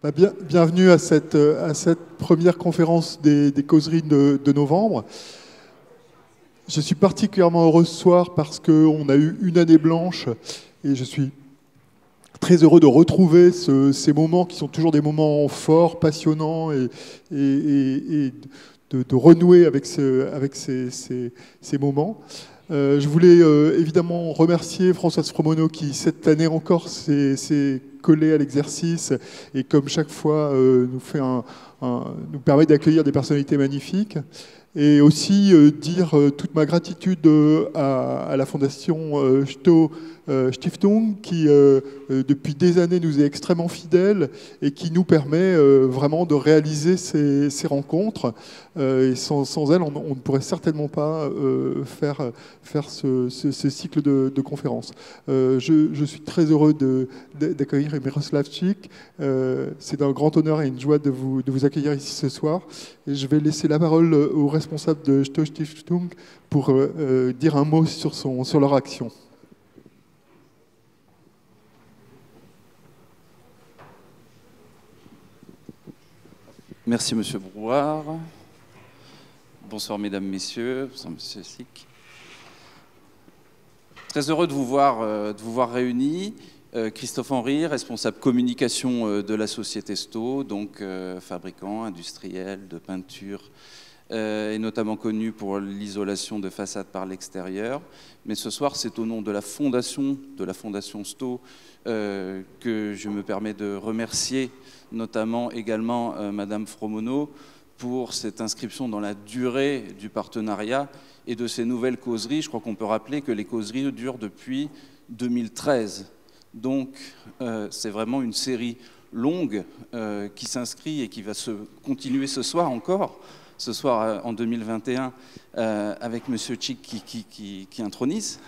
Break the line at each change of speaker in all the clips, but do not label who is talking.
Bienvenue à cette première conférence des causeries de novembre. Je suis particulièrement heureux ce soir parce qu'on a eu une année blanche et je suis très heureux de retrouver ces moments qui sont toujours des moments forts, passionnants et de renouer avec ces moments. Je voulais évidemment remercier Françoise Fromono qui, cette année encore, s'est collée à l'exercice et comme chaque fois nous permet d'accueillir des personnalités magnifiques. Et aussi dire toute ma gratitude à la Fondation Sto-Stiftung qui, depuis des années, nous est extrêmement fidèle et qui nous permet vraiment de réaliser ces rencontres. Et sans elle, on ne pourrait certainement pas faire ce cycle de conférences. Je suis très heureux d'accueillir Miroslav Šik. C'est un grand honneur et une joie de vous accueillir ici ce soir. Et je vais laisser la parole au responsable de Sto-Stiftung pour dire un mot sur leur action.
Merci Monsieur Brouard. Bonsoir Mesdames, Messieurs. Bonsoir Monsieur Šik. Très heureux de vous voir réunis. Christophe Henry, responsable communication de la société Sto, donc fabricant industriel de peinture et notamment connu pour l'isolation de façades par l'extérieur. Mais ce soir, c'est au nom de la Fondation Sto que je me permets de remercier notamment également Madame Fromono pour cette inscription dans la durée du partenariat et de ces nouvelles causeries. Je crois qu'on peut rappeler que les causeries durent depuis 2013. Donc, c'est vraiment une série longue qui s'inscrit et qui va se continuer ce soir encore, ce soir en 2021, avec Monsieur Šik qui intronise.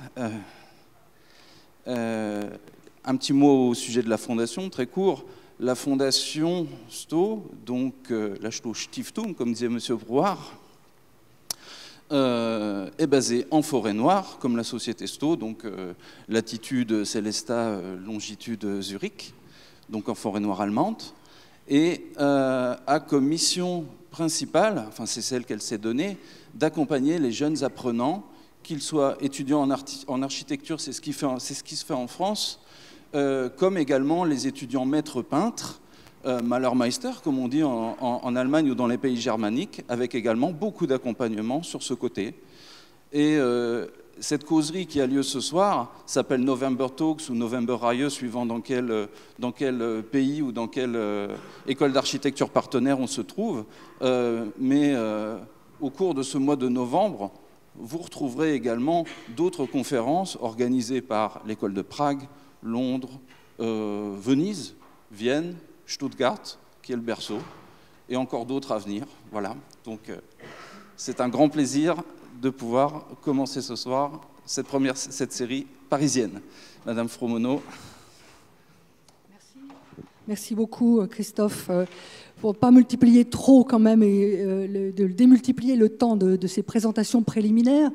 Un petit mot au sujet de la fondation, très court. La fondation Sto, donc la Sto-Stiftung, comme disait Monsieur Brouard, est basée en Forêt-Noire, comme la société Sto, donc latitude Célestat, longitude Zurich, donc en Forêt-Noire allemande, et a comme mission principale, enfin c'est celle qu'elle s'est donnée, d'accompagner les jeunes apprenants, qu'ils soient étudiants en architecture, c'est ce qui se fait en France, comme également les étudiants maîtres peintres, Malermeister, comme on dit en Allemagne ou dans les pays germaniques, avec également beaucoup d'accompagnement sur ce côté. Et cette causerie qui a lieu ce soir s'appelle November Talks ou November Reihe, suivant dans quel pays ou dans quelle école d'architecture partenaire on se trouve. Mais au cours de ce mois de novembre, vous retrouverez également d'autres conférences organisées par l'école de Prague, Londres, Venise, Vienne, Stuttgart, qui est le berceau, et encore d'autres à venir. Voilà. Donc, c'est un grand plaisir de pouvoir commencer ce soir cette série parisienne. Madame Fromono.
Merci beaucoup, Christophe. Pour ne pas multiplier trop quand même et de démultiplier le temps de ces présentations préliminaires,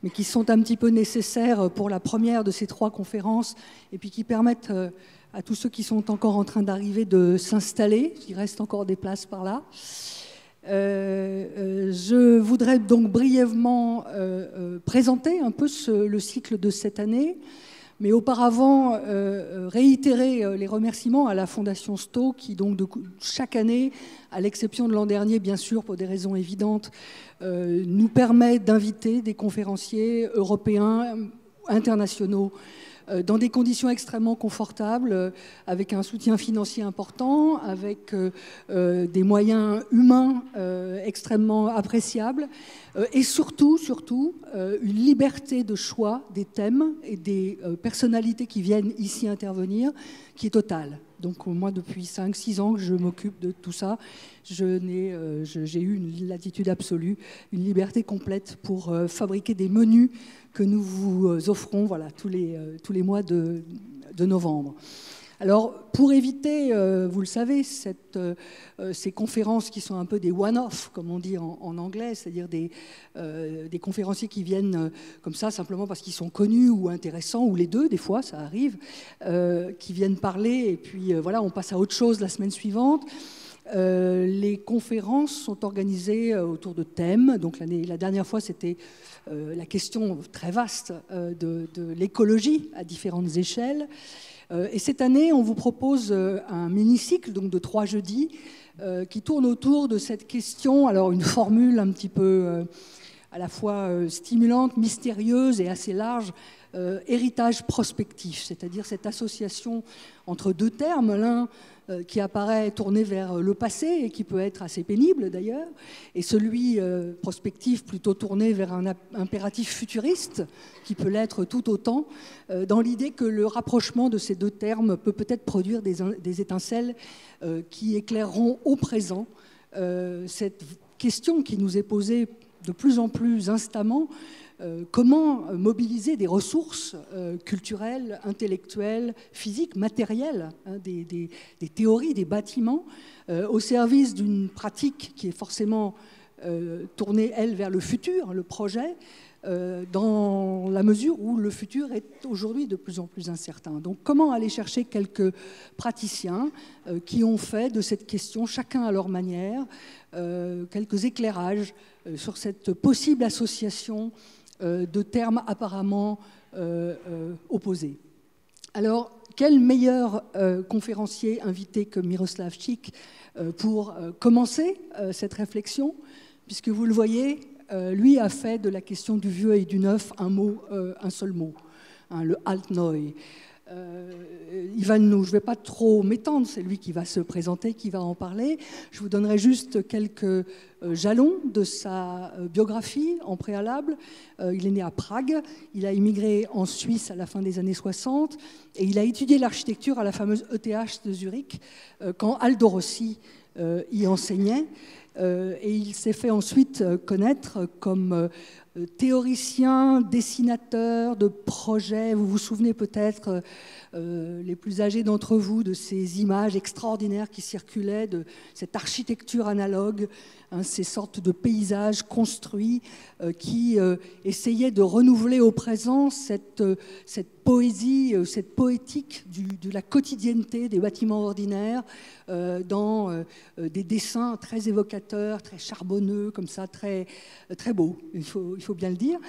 mais qui sont un petit peu nécessaires pour la première de ces 3 conférences et puis qui permettent à tous ceux qui sont encore en train d'arriver de s'installer. Il reste encore des places par là. Je voudrais donc brièvement présenter un peu le cycle de cette année, mais auparavant réitérer les remerciements à la Fondation Sto qui donc chaque année, à l'exception de l'an dernier bien sûr pour des raisons évidentes, nous permet d'inviter des conférenciers européens, internationaux, dans des conditions extrêmement confortables, avec un soutien financier important, avec des moyens humains extrêmement appréciables, et surtout, une liberté de choix des thèmes et des personnalités qui viennent ici intervenir, qui est totale. Donc moi, depuis 5-6 ans que je m'occupe de tout ça, j'ai eu une latitude absolue, une liberté complète pour fabriquer des menus que nous vous offrons voilà, tous les mois de novembre. Alors, pour éviter, vous le savez, ces conférences qui sont un peu des one-off, comme on dit en anglais, c'est-à-dire des conférenciers qui viennent comme ça simplement parce qu'ils sont connus ou intéressants, ou les deux, des fois, ça arrive, qui viennent parler, et puis voilà, on passe à autre chose la semaine suivante. Les conférences sont organisées autour de thèmes. Donc la dernière fois, c'était la question très vaste de l'écologie à différentes échelles. Et cette année, on vous propose un mini-cycle donc de 3 jeudis qui tourne autour de cette question. Alors une formule un petit peu à la fois stimulante, mystérieuse et assez large. Héritages prospectifs, c'est-à-dire cette association entre deux termes, l'un qui apparaît tourné vers le passé et qui peut être assez pénible d'ailleurs, et celui prospectif plutôt tourné vers un impératif futuriste qui peut l'être tout autant, dans l'idée que le rapprochement de ces deux termes peut peut-être produire des étincelles qui éclaireront au présent cette question qui nous est posée de plus en plus instamment. Comment mobiliser des ressources culturelles, intellectuelles, physiques, matérielles, hein, des théories, des bâtiments, au service d'une pratique qui est forcément tournée, elle, vers le futur, le projet, dans la mesure où le futur est aujourd'hui de plus en plus incertain. Donc comment aller chercher quelques praticiens qui ont fait de cette question, chacun à leur manière, quelques éclairages sur cette possible association de termes apparemment opposés. Alors, quel meilleur conférencier invité que Miroslav Šik pour commencer cette réflexion, puisque vous le voyez, lui a fait de la question du vieux et du neuf un seul mot, hein, le Altneu. Je ne vais pas trop m'étendre, c'est lui qui va se présenter, qui va en parler. Je vous donnerai juste quelques jalons de sa biographie en préalable. Il est né à Prague, il a immigré en Suisse à la fin des années 60 et il a étudié l'architecture à la fameuse ETH de Zurich quand Aldo Rossi y enseignait. Et il s'est fait ensuite connaître comme théoricien, dessinateur de projets. Vous vous souvenez peut-être, les plus âgés d'entre vous, de ces images extraordinaires qui circulaient, de cette architecture analogue, hein, ces sortes de paysages construits qui essayaient de renouveler au présent cette poésie, cette poétique de la quotidienneté des bâtiments ordinaires dans des dessins très évocateurs, très charbonneux, comme ça, très, très beaux, il faut bien le dire.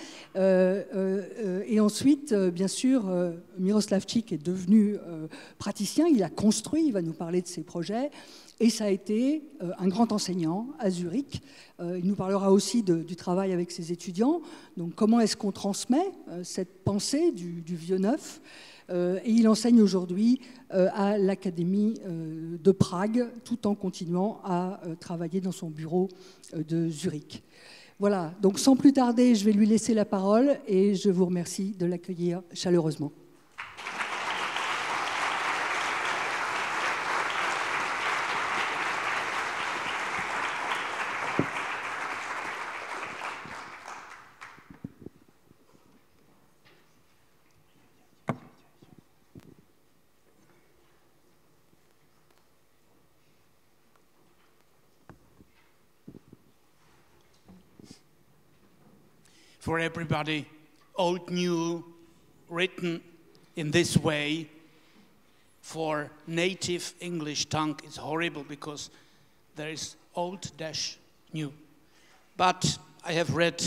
Et ensuite, bien sûr, Miroslav Šik est devenu praticien, il a construit, il va nous parler de ses projets, et ça a été un grand enseignant à Zurich. Il nous parlera aussi du travail avec ses étudiants. Donc comment est-ce qu'on transmet cette pensée du vieux neuf, et il enseigne aujourd'hui à l'Académie de Prague, tout en continuant à travailler dans son bureau de Zurich. Voilà, donc sans plus tarder, je vais lui laisser la parole et je vous remercie de l'accueillir chaleureusement.
For everybody, old, new, written in this way, for native English tongue, it's horrible because there is old-new. But I have read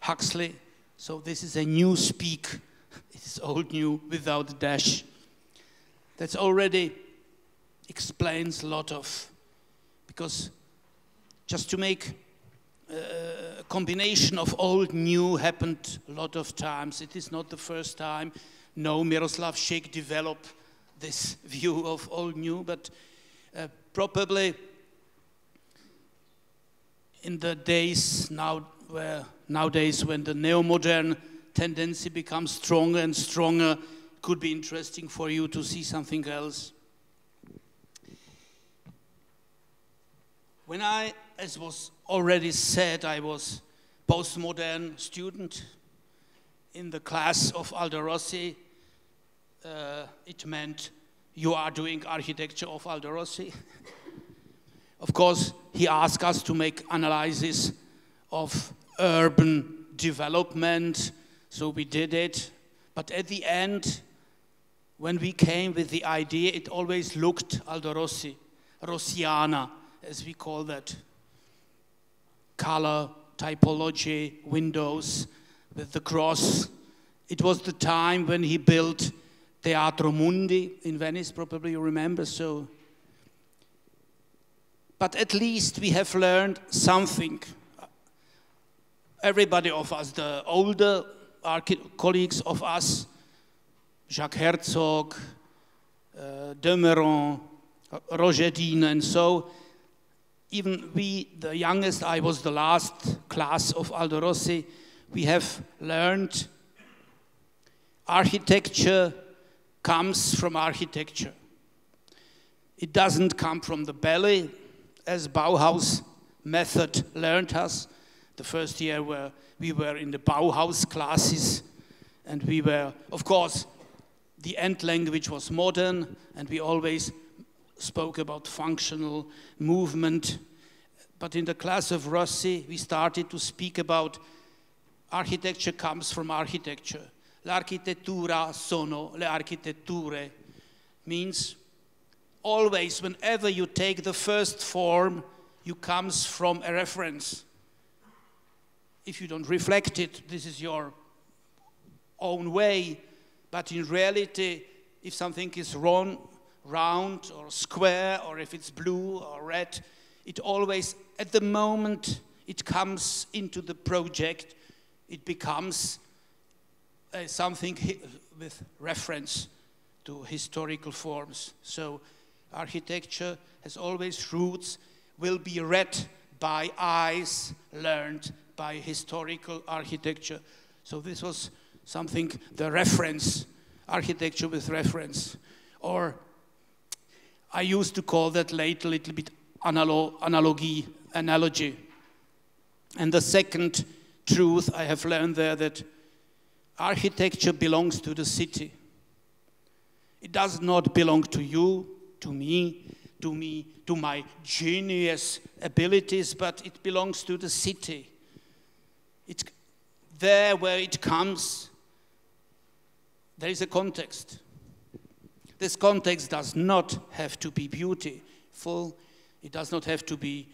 Huxley, so this is a new speak. It is old, new, without a dash. That already explains a lot of, because just to make a combination of old, new happened a lot of times. It is not the first time. No, Miroslav Šik developed this view of old, new, but probably in the days nowadays when the neo-modern tendency becomes stronger and stronger, it could be interesting for you to see something else. When as was already said, I was postmodern student in the class of Aldo Rossi. It meant you are doing architecture of Aldo Rossi. Of course, he asked us to make analysis of urban development, so we did it. But at the end, when we came with the idea, it always looked Aldo Rossi, Rossiana, as we call that. Color, typology, windows with the cross. It was the time when he built Teatro Mundi in Venice, probably you remember, so. But at least we have learned something. Everybody of us, the older colleagues of us, Jacques Herzog, Demeron, Roger Dean, and so, even we, the youngest, I was the last class of Aldo Rossi, we have learned architecture comes from architecture. It doesn't come from the belly, as Bauhaus method learned us. The first year where we were in the Bauhaus classes, and we were, of course, the end language was modern, and we always spoke about functional movement. But in the class of Rossi, we started to speak about architecture comes from architecture. L'architettura sono le architetture. Means always, whenever you take the first form, you comes from a reference. If you don't reflect it, this is your own way. But in reality, if something is round or square, or if it's blue or red, it always, at the moment it comes into the project, it becomes something with reference to historical forms. So architecture has always roots, will be read by eyes, learned by historical architecture. So this was something, the reference, architecture with reference. Or I used to call that later a little bit analogy. And the second truth I have learned there, that architecture belongs to the city. It does not belong to you, to me, to my genius abilities, but it belongs to the city. It's there where it comes, there is a context. This context does not have to be beautiful. It does not have to be,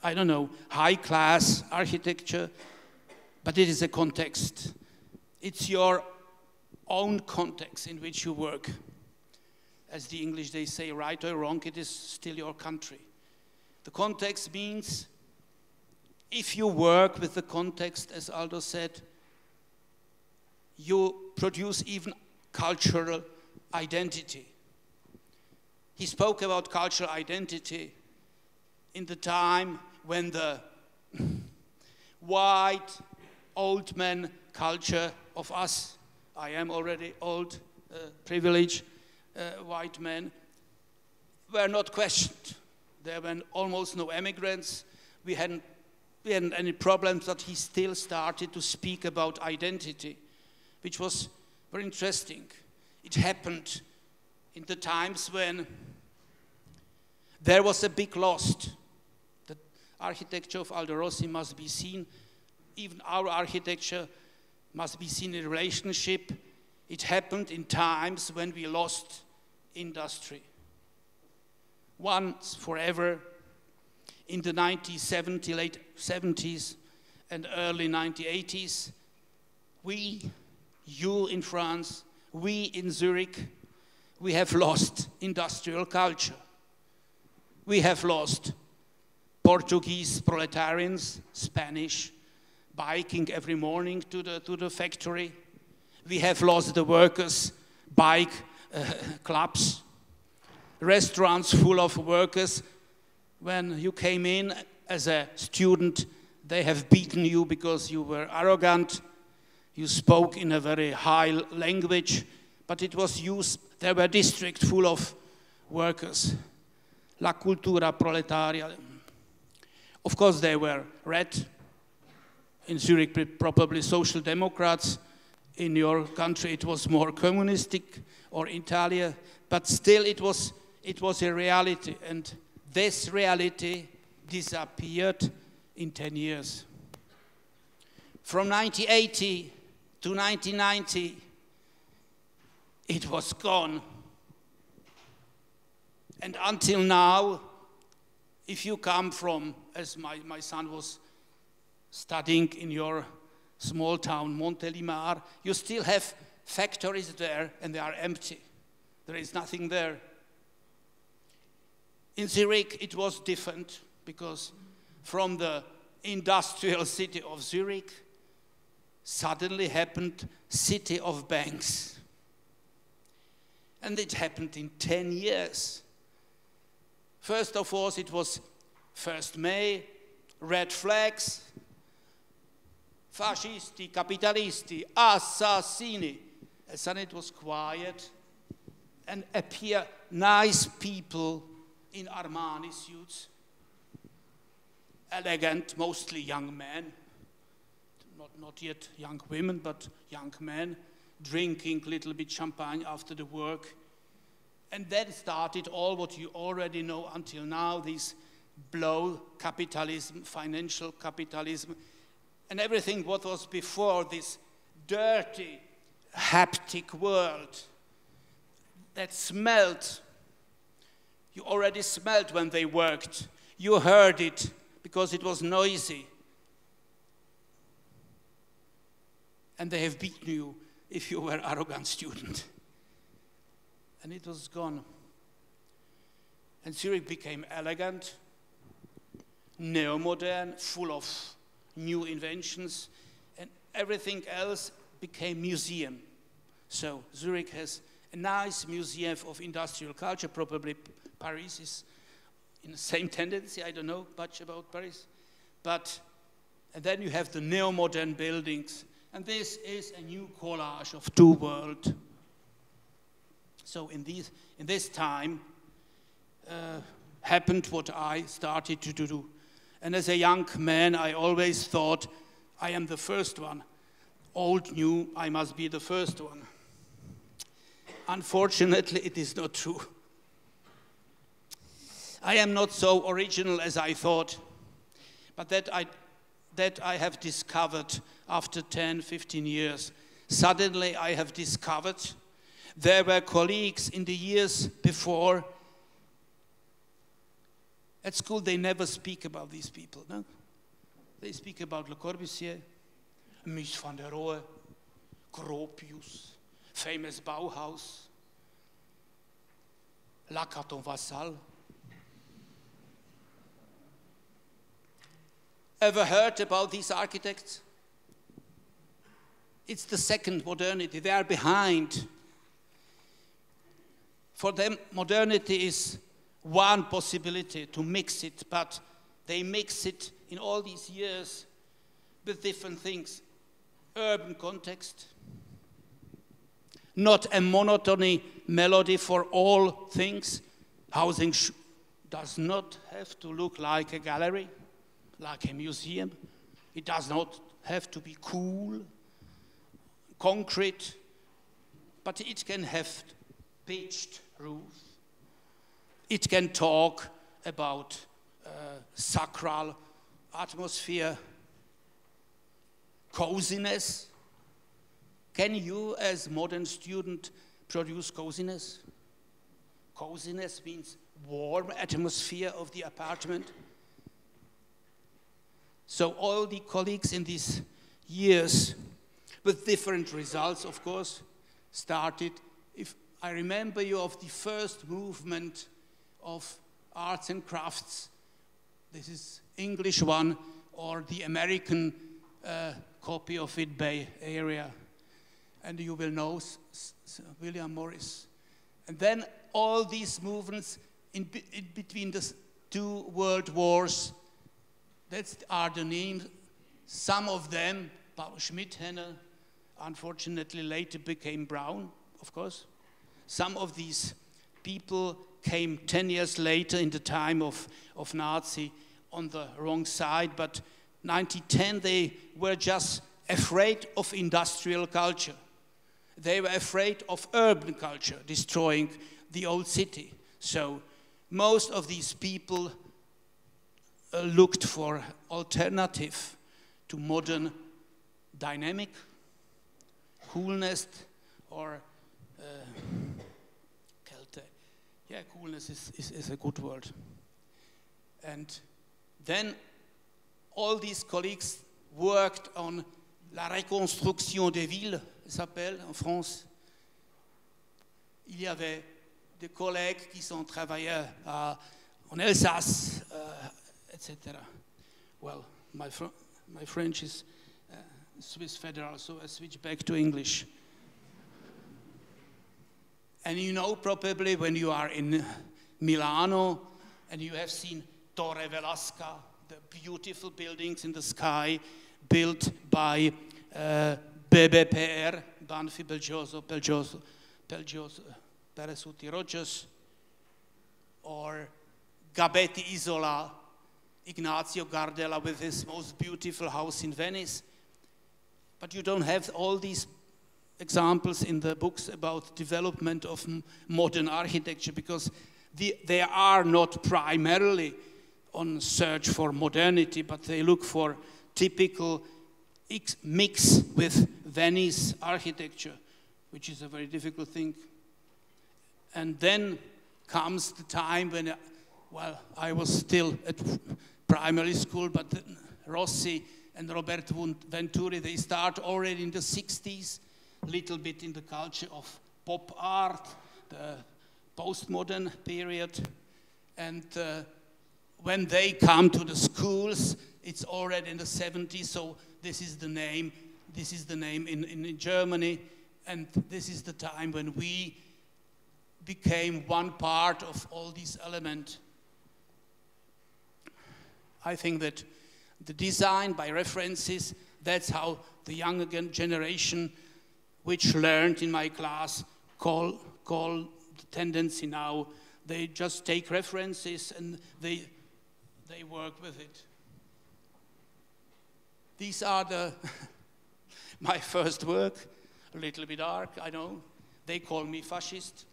I don't know, high-class architecture, but it is a context. It's your own context in which you work. As the English, they say, right or wrong, it is still your country. The context means if you work with the context, as Aldo said, you produce even cultural identity. He spoke about cultural identity in the time when the white old man culture of us, I am already old, privileged white man, were not questioned. There were almost no immigrants. We hadn't any problems, but he still started to speak about identity, which was very interesting. It happened in the times when there was a big loss. The architecture of Aldo Rossi must be seen, even our architecture must be seen in relationship. It happened in times when we lost industry. Once, forever, in the 1970s, late 70s and early 1980s, you in France, we in Zurich, we have lost industrial culture. We have lost Portuguese proletarians, Spanish, biking every morning to the factory. We have lost the workers' bike clubs, restaurants full of workers. When you came in as a student, they have beaten you because you were arrogant. You spoke in a very high language, but it was used. There were districts full of workers. La cultura proletaria. Of course, they were red. In Zurich, probably social democrats. in your country it was more communistic, or Italia, but still it was a reality, and this reality disappeared in 10 years. From 1980 to 1990, it was gone. And until now, if you come from, as my son was studying in your small town, Montélimar, you still have factories there and they are empty. There is nothing there. In Zurich, it was different because from the industrial city of Zurich, suddenly happened city of banks. And it happened in 10 years. First of all, it was 1st May, red flags, fascisti, capitalisti, assassini. And suddenly it was quiet, and appear nice people in Armani suits, elegant, mostly young men, not yet young women, but young men, drinking a little bit champagne after the work. And then started all what you already know until now, this blow capitalism, financial capitalism, and everything what was before, this dirty, haptic world that smelled. You already smelled when they worked. You heard it because it was noisy. And they have beaten you if you were an arrogant student. And it was gone. And Zurich became elegant, neo-modern, full of new inventions, and everything else became museum. So Zurich has a nice museum of industrial culture. Probably Paris is in the same tendency. I don't know much about Paris. And then you have the neo-modern buildings. And this is a new collage of two worlds. So in this time happened what I started to do. And as a young man, I always thought, I am the first one. Old, new, I must be the first one. Unfortunately, it is not true. I am not so original as I thought, but that I have discovered after 10, 15 years. Suddenly I have discovered there were colleagues in the years before. At school, they never speak about these people, no? They speak about Le Corbusier, Mies van der Rohe, Gropius, famous Bauhaus, Lacarton Vassal. Ever heard about these architects? It's the second modernity. They are behind. For them, modernity is one possibility to mix it, but they mix it in all these years with different things. Urban context, not a monotony melody for all things. Housing does not have to look like a gallery, like a museum. It does not have to be cool, concrete, but it can have pitched roof. It can talk about sacral atmosphere, coziness. Can you, as modern student, produce coziness? Coziness means warm atmosphere of the apartment. So all the colleagues in these years, with different results, of course, started. If I remember you of the first movement of arts and crafts, this is English one, or the American copy of it, Bay Area. And you will know William Morris. And then all these movements in between the two world wars, that are the names. Some of them, Paul Schmidt-Henner, unfortunately later became Brown, of course. Some of these people came 10 years later in the time of Nazi on the wrong side, but 1910 they were just afraid of industrial culture. they were afraid of urban culture destroying the old city. So most of these people looked for alternative to modern dynamic, coolness, or Kälte. Yeah, coolness is a good word. And then all these colleagues worked on la reconstruction des villes, ça s'appelle en France. Il y avait des collègues qui sont travaillés en Alsace, etc. Well, my French is Swiss federal, so I switch back to English. And you know probably when you are in Milano and you have seen Torre Velasca, the beautiful buildings in the sky built by BBPR, Banfi Belgioso, Peresuti Rogers, or Gabetti Isola, Ignazio Gardella with his most beautiful house in Venice. But you don't have all these examples in the books about development of modern architecture because they are not primarily on search for modernity, but they look for typical mix with Venice architecture, which is a very difficult thing. And then comes the time when, well, I was still at primary school, but Rossi and Roberto Venturi, they start already in the 60s, a little bit in the culture of pop art, the postmodern period. And when they come to the schools, it's already in the 70s, so this is the name in Germany, and this is the time when we became one part of all these elements. I think that the design by references, that's how the younger generation, which learned in my class, call the tendency now. They just take references and they work with it. These are my first work, a little bit dark, I know. They call me fascist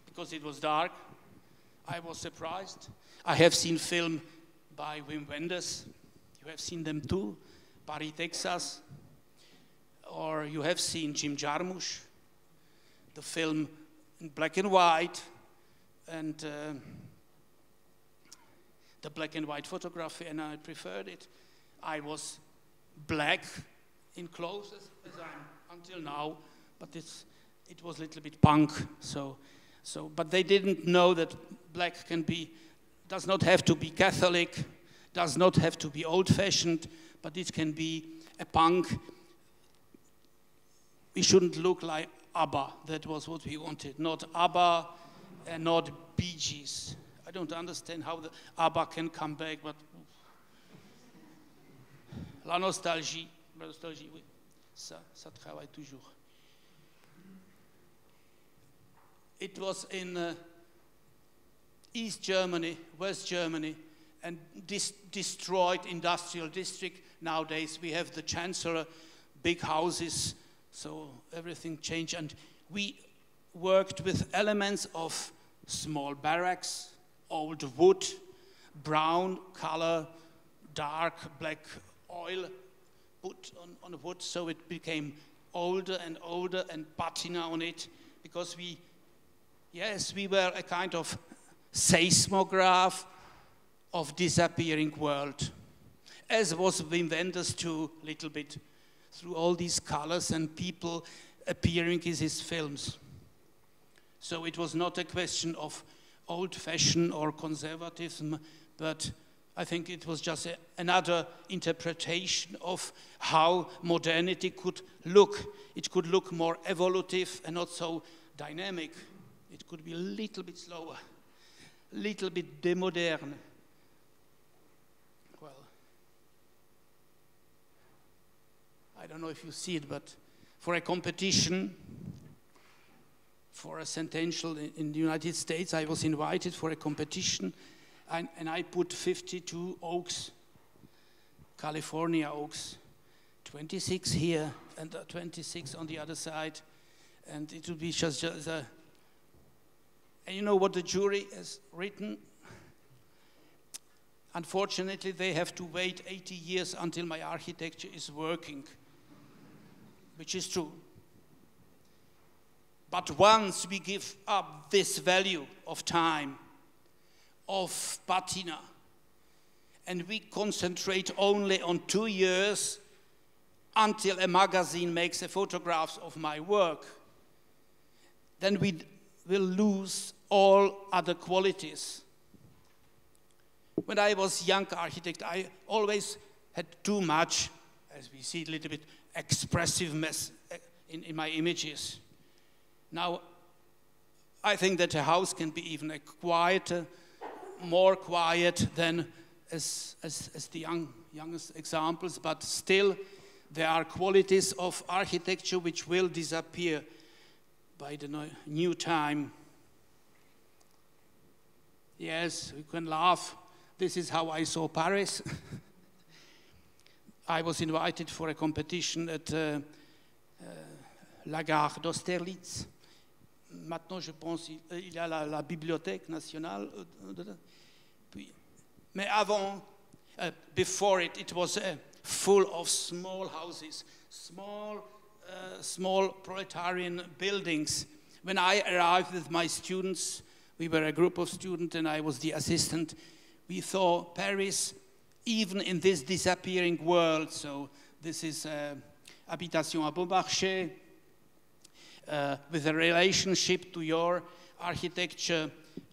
because it was dark. I was surprised. I have seen film by Wim Wenders. You have seen them too, Paris, Texas. Or you have seen Jim Jarmusch, the film in black and white, and the black and white photography, and I preferred it. I was black in clothes as I'm until now, but it was a little bit punk. But they didn't know that black does not have to be Catholic, does not have to be old-fashioned, but it can be a punk. We shouldn't look like ABBA. That was what we wanted. Not ABBA and not Bee Gees. I don't understand how the ABBA can come back, but la nostalgie, oui, ça travaille toujours. It was in East Germany, West Germany, and destroyed industrial district. Nowadays we have the Chancellor, big houses, so everything changed. And we worked with elements of small barracks, old wood, brown color, dark black oil put on the wood, so it became older and older and patina on it, because we were a kind of seismograph of disappearing world, as was Wim Wenders too, a little bit, through all these colors and people appearing in his films. So it was not a question of old-fashioned or conservatism, but I think it was just another interpretation of how modernity could look. It could look more evolutive and not so dynamic. It could be a little bit slower, a little bit demoderne. Well, I don't know if you see it, but for a competition, for a centennial in the United States, I was invited for a competition, and I put 52 oaks, California oaks, 26 here and 26 on the other side, and it will be just a... And you know what the jury has written? Unfortunately, they have to wait 80 years until my architecture is working, which is true. But once we give up this value of time, of patina, and we concentrate only on 2 years until a magazine makes a photographs of my work, then we will lose all other qualities. When I was young architect, I always had too much, as we see a little bit, expressiveness in my images. Now, I think that a house can be even a quieter, more quiet than as the youngest examples, but still there are qualities of architecture which will disappear by the new time. Yes, we can laugh. This is how I saw Paris. I was invited for a competition at la gare d'Austerlitz. Maintenant, je pense il y a la bibliothèque nationale. Mais avant, before it, it was full of small houses, small proletarian buildings. When I arrived with my students, we were a group of students and I was the assistant, we saw Paris even in this disappearing world. So this is Habitation à Beaumarchais, with a relationship to your architecture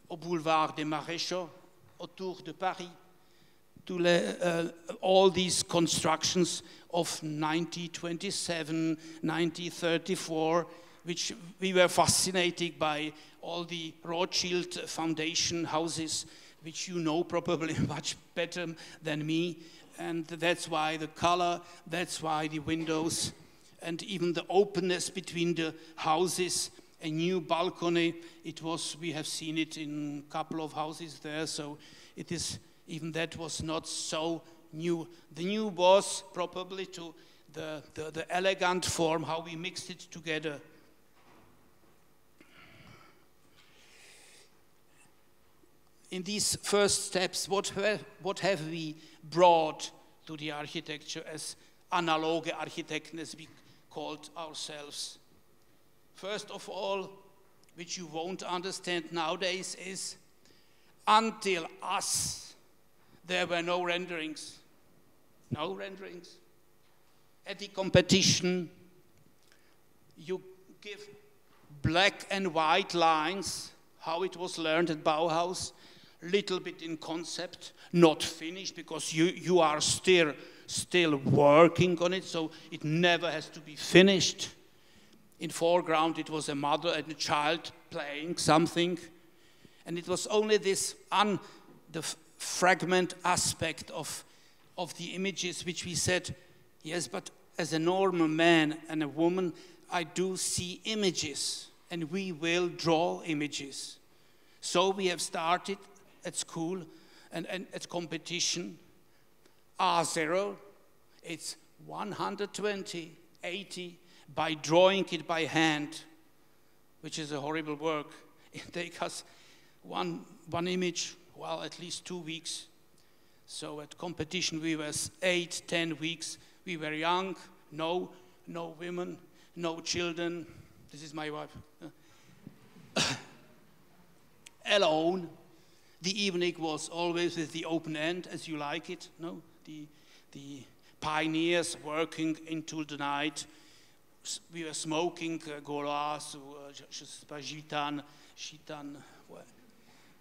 au boulevard des Maréchaux, autour de Paris, to all these constructions of 1927, 1934, which we were fascinated by, all the Rothschild Foundation houses, which you know probably much better than me. And that's why the color, that's why the windows, and even the openness between the houses, a new balcony. It was, we have seen it in a couple of houses there, so it is, even that was not so new. The new was probably to the elegant form, how we mixed it together. In these first steps, what have we brought to the architecture as analoge Architekten, as we called ourselves? First of all, which you won't understand nowadays, is until us, there were no renderings. No renderings. At the competition, you give black and white lines, how it was learned at Bauhaus, little bit in concept, not finished, because you are still working on it, so it never has to be finished. In foreground, it was a mother and a child playing something, and it was only this the fragment aspect of the images which we said, yes, but as a normal man and a woman, I do see images, and we will draw images. So we have started at school and at competition. A0, it's 120, 80, by drawing it by hand, which is a horrible work. It takes us one image, well, at least 2 weeks. So at competition we were 8, 10 weeks. We were young, no women, no children. This is my wife. Alone. The evening was always with the open end, as you like it. No, the pioneers working into the night. We were smoking Gauloise, je sais pas, gitane,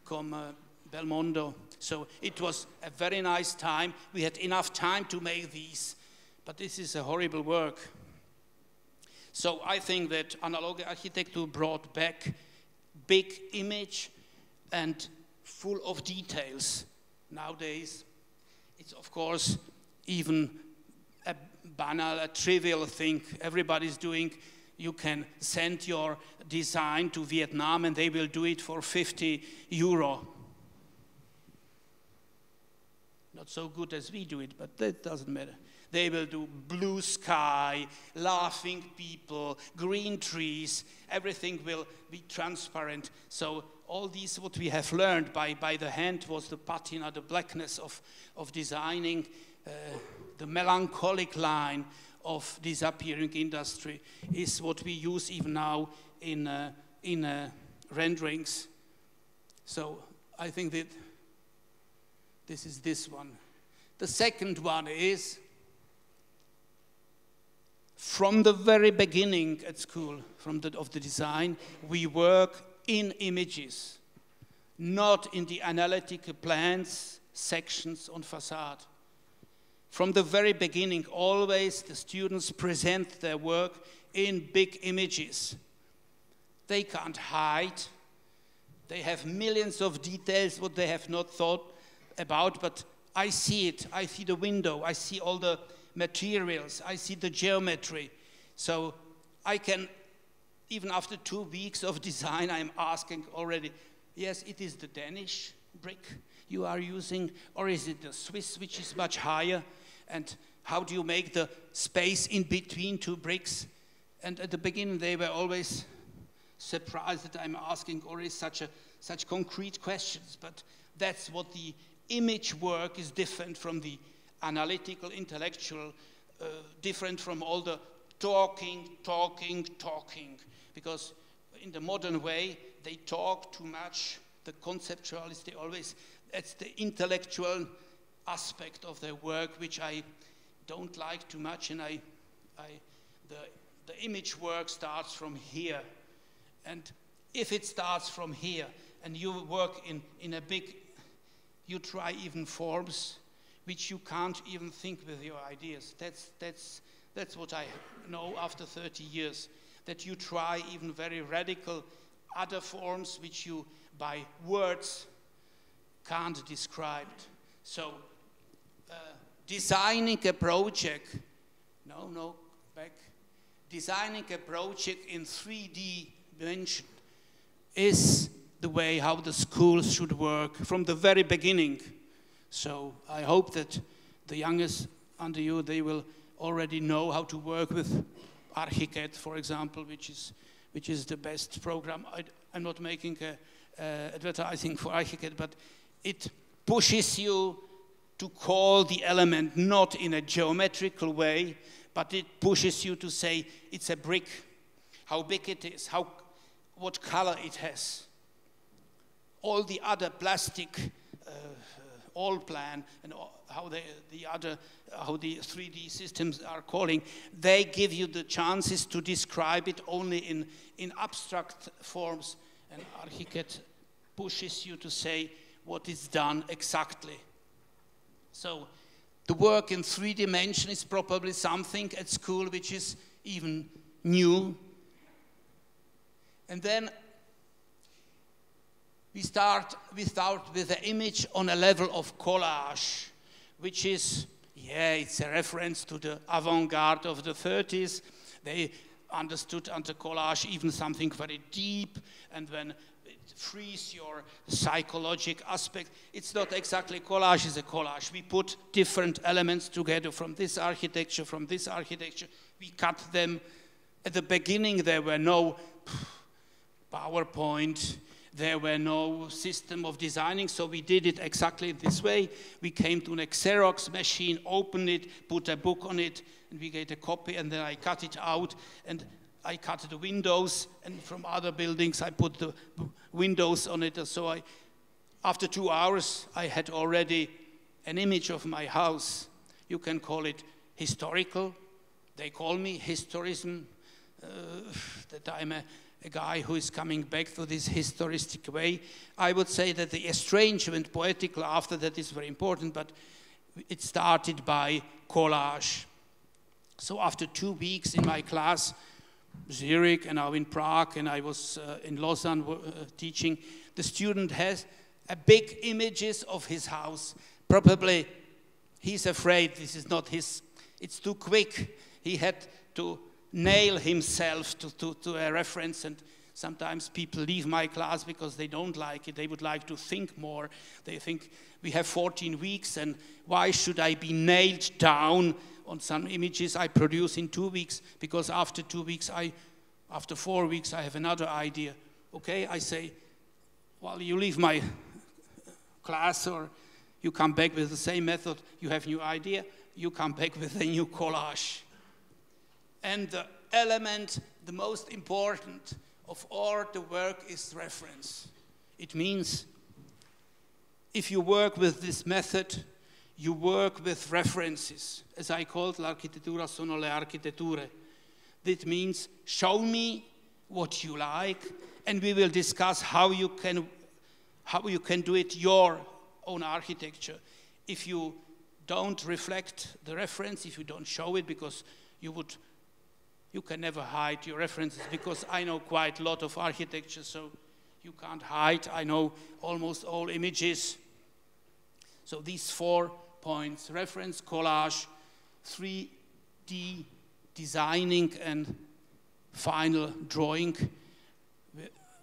comme Belmondo. So it was a very nice time. We had enough time to make these, but this is a horrible work. So I think that analogue architecture brought back big image and full of details. Nowadays, it's of course even a banal, a trivial thing everybody's doing. You can send your design to Vietnam and they will do it for €50. Not so good as we do it, but that doesn't matter. They will do blue sky, laughing people, green trees, everything will be transparent. So all these, what we have learned by the hand was the patina, the blackness of designing, the melancholic line of disappearing industry is what we use even now in renderings. So I think that this is this one. The second one is, from the very beginning at school, of the design, we work in images, not in the analytical plans, sections on facade. From the very beginning, always the students present their work in big images. They can't hide. They have millions of details what they have not thought about, but I see it. I see the window. I see all the materials. I see the geometry. So I can, even after 2 weeks of design, I'm asking already, yes, it is the Danish brick you are using, or is it the Swiss, which is much higher? And how do you make the space in between two bricks? And at the beginning, they were always surprised that I'm asking already such concrete questions. But that's what the image work is different from the analytical, intellectual, different from all the talking. Because in the modern way, they talk too much. The conceptualists, they always, that's the intellectual aspect of their work, which I don't like too much. And the image work starts from here. And if it starts from here, and you work in a big, you try even forms which you can't even think with your ideas. That's what I know after 30 years, that you try even very radical other forms which you by words can't describe. So designing a project, designing a project in 3D dimension is the way how the schools should work from the very beginning. So I hope that the youngest under you, they will already know how to work with Archicad, for example, which is the best program. I'm not making advertising for Archicad, but it pushes you to call the element not in a geometrical way, but it pushes you to say it's a brick, how big it is, what color it has. All the other plastic all plan and how the 3D systems are calling, they give you the chances to describe it only in abstract forms, and Archicad pushes you to say what is done exactly. So the work in 3 dimensions is probably something at school which is even new. And then we start with the image on a level of collage, which is, it's a reference to the avant-garde of the 30s. They understood under collage even something very deep, and when it frees your psychological aspect, it's not exactly collage, it's a collage. We put different elements together from this architecture, we cut them. At the beginning, there were no PowerPoint, there were no system of designing, so we did it exactly this way. We came to an Xerox machine, opened it, put a book on it, and we get a copy, and then I cut it out, and I cut the windows, and from other buildings I put the windows on it. So after 2 hours, I had already an image of my house. You can call it historical. They call me historism, that I'm a guy who is coming back to this historistic way. I would say that the estrangement, poetical, after that is very important, but it started by collage. So after 2 weeks in my class, Zurich and now in Prague, and I was in Lausanne teaching, the student has a big images of his house. Probably he's afraid this is not his, it's too quick. He had to nail himself to a reference, and sometimes people leave my class because they don't like it. They would like to think more. They think we have 14 weeks and why should I be nailed down on some images I produce in 2 weeks? Because after 2 weeks, after 4 weeks, I have another idea. Okay, I say, well, you leave my class or you come back with the same method, you have new idea, you come back with a new collage. And the element, the most important of all the work is reference. It means if you work with this method, you work with references. As I called, l'architettura sono le architetture. That means show me what you like, and we will discuss how you can do it your own architecture. If you don't reflect the reference, if you don't show it, because you can never hide your references, because I know quite a lot of architecture, so you can't hide. I know almost all images. So these 4 points, reference, collage, 3D designing, and final drawing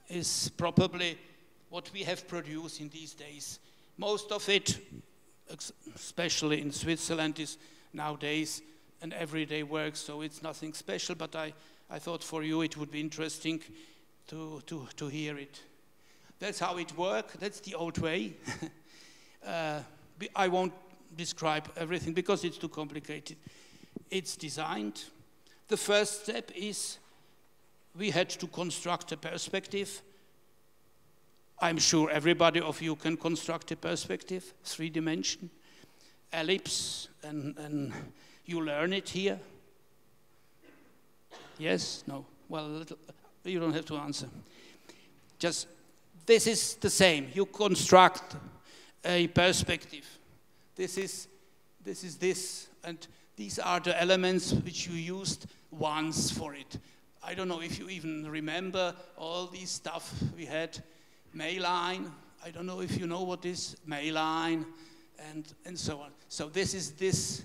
is probably what we have produced in these days. Most of it, especially in Switzerland, is nowadays an everyday work, so it's nothing special, but I thought for you it would be interesting to hear it. That's how it works. That's the old way. I won't describe everything because it's too complicated. It's designed. The first step is we had to construct a perspective. I'm sure everybody of you can construct a perspective, 3-dimension, ellipse, and you learn it here. Yes? No? Well, you don't have to answer. Just, this is the same. You construct a perspective. This is this, and these are the elements which you used once for it. I don't know if you even remember all these stuff we had. Mayline, I don't know if you know what is Mayline, and so on. So this is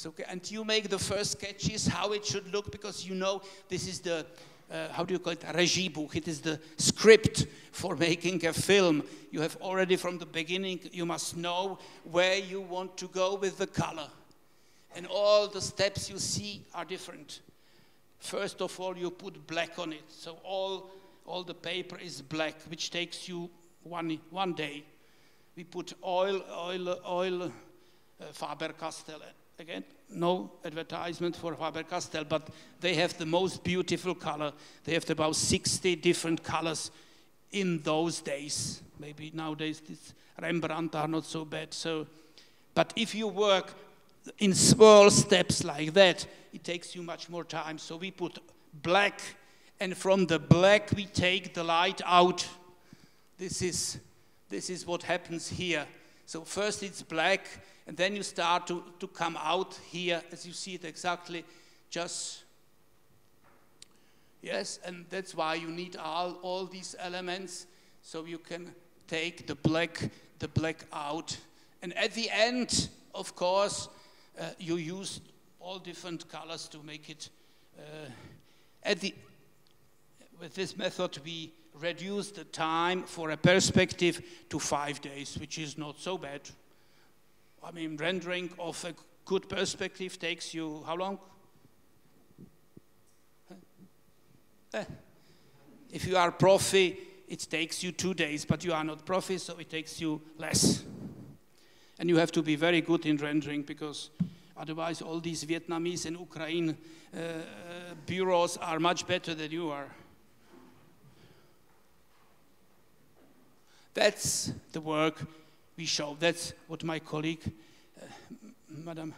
okay. And you make the first sketches, how it should look, because you know this is the, how do you call it, Regiebuch. It is the script for making a film. You have already from the beginning, you must know where you want to go with the color. And all the steps you see are different. First of all, you put black on it. So all the paper is black, which takes you one day. We put oil, Faber-Castell. Again, no advertisement for Faber-Castell, but they have the most beautiful color. They have about 60 different colors in those days. Maybe nowadays this Rembrandt are not so bad. So, but if you work in small steps like that, it takes you much more time. So we put black, and from the black we take the light out. This is what happens here. So first it's black, and then you start to come out here, as you see it exactly, just, yes, and that's why you need all these elements, so you can take the black out. And at the end, of course, you use all different colors to make it, with this method we reduce the time for a perspective to 5 days, which is not so bad. I mean, rendering of a good perspective takes you how long? If you are profi, it takes you 2 days, but you are not profi, so it takes you less. And you have to be very good in rendering, because otherwise all these Vietnamese and Ukraine bureaus are much better than you are. That's the work we show. That's what my colleague, Madame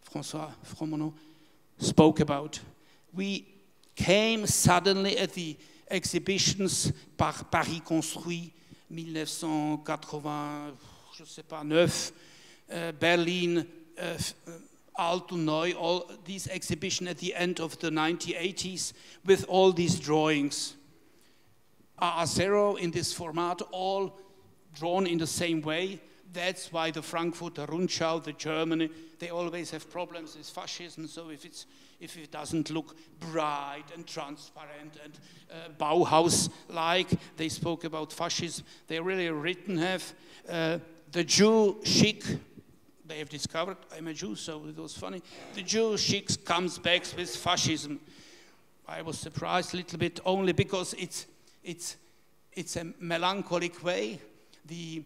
François Fromonneau, spoke about. We came suddenly at the exhibitions Paris construit, 1980, je sais pas, 9, Berlin, Alt und Neu, all these exhibitions at the end of the 1980s with all these drawings. A0 in this format, all drawn in the same way. that's why the Frankfurter Rundschau, the Germany, they always have problems with fascism. So if it doesn't look bright and transparent and Bauhaus-like, they spoke about fascism. They really written have the Jew Šik. They have discovered I'm a Jew, so it was funny. The Jew Šik comes back with fascism. I was surprised a little bit, only because it's a melancholic way. The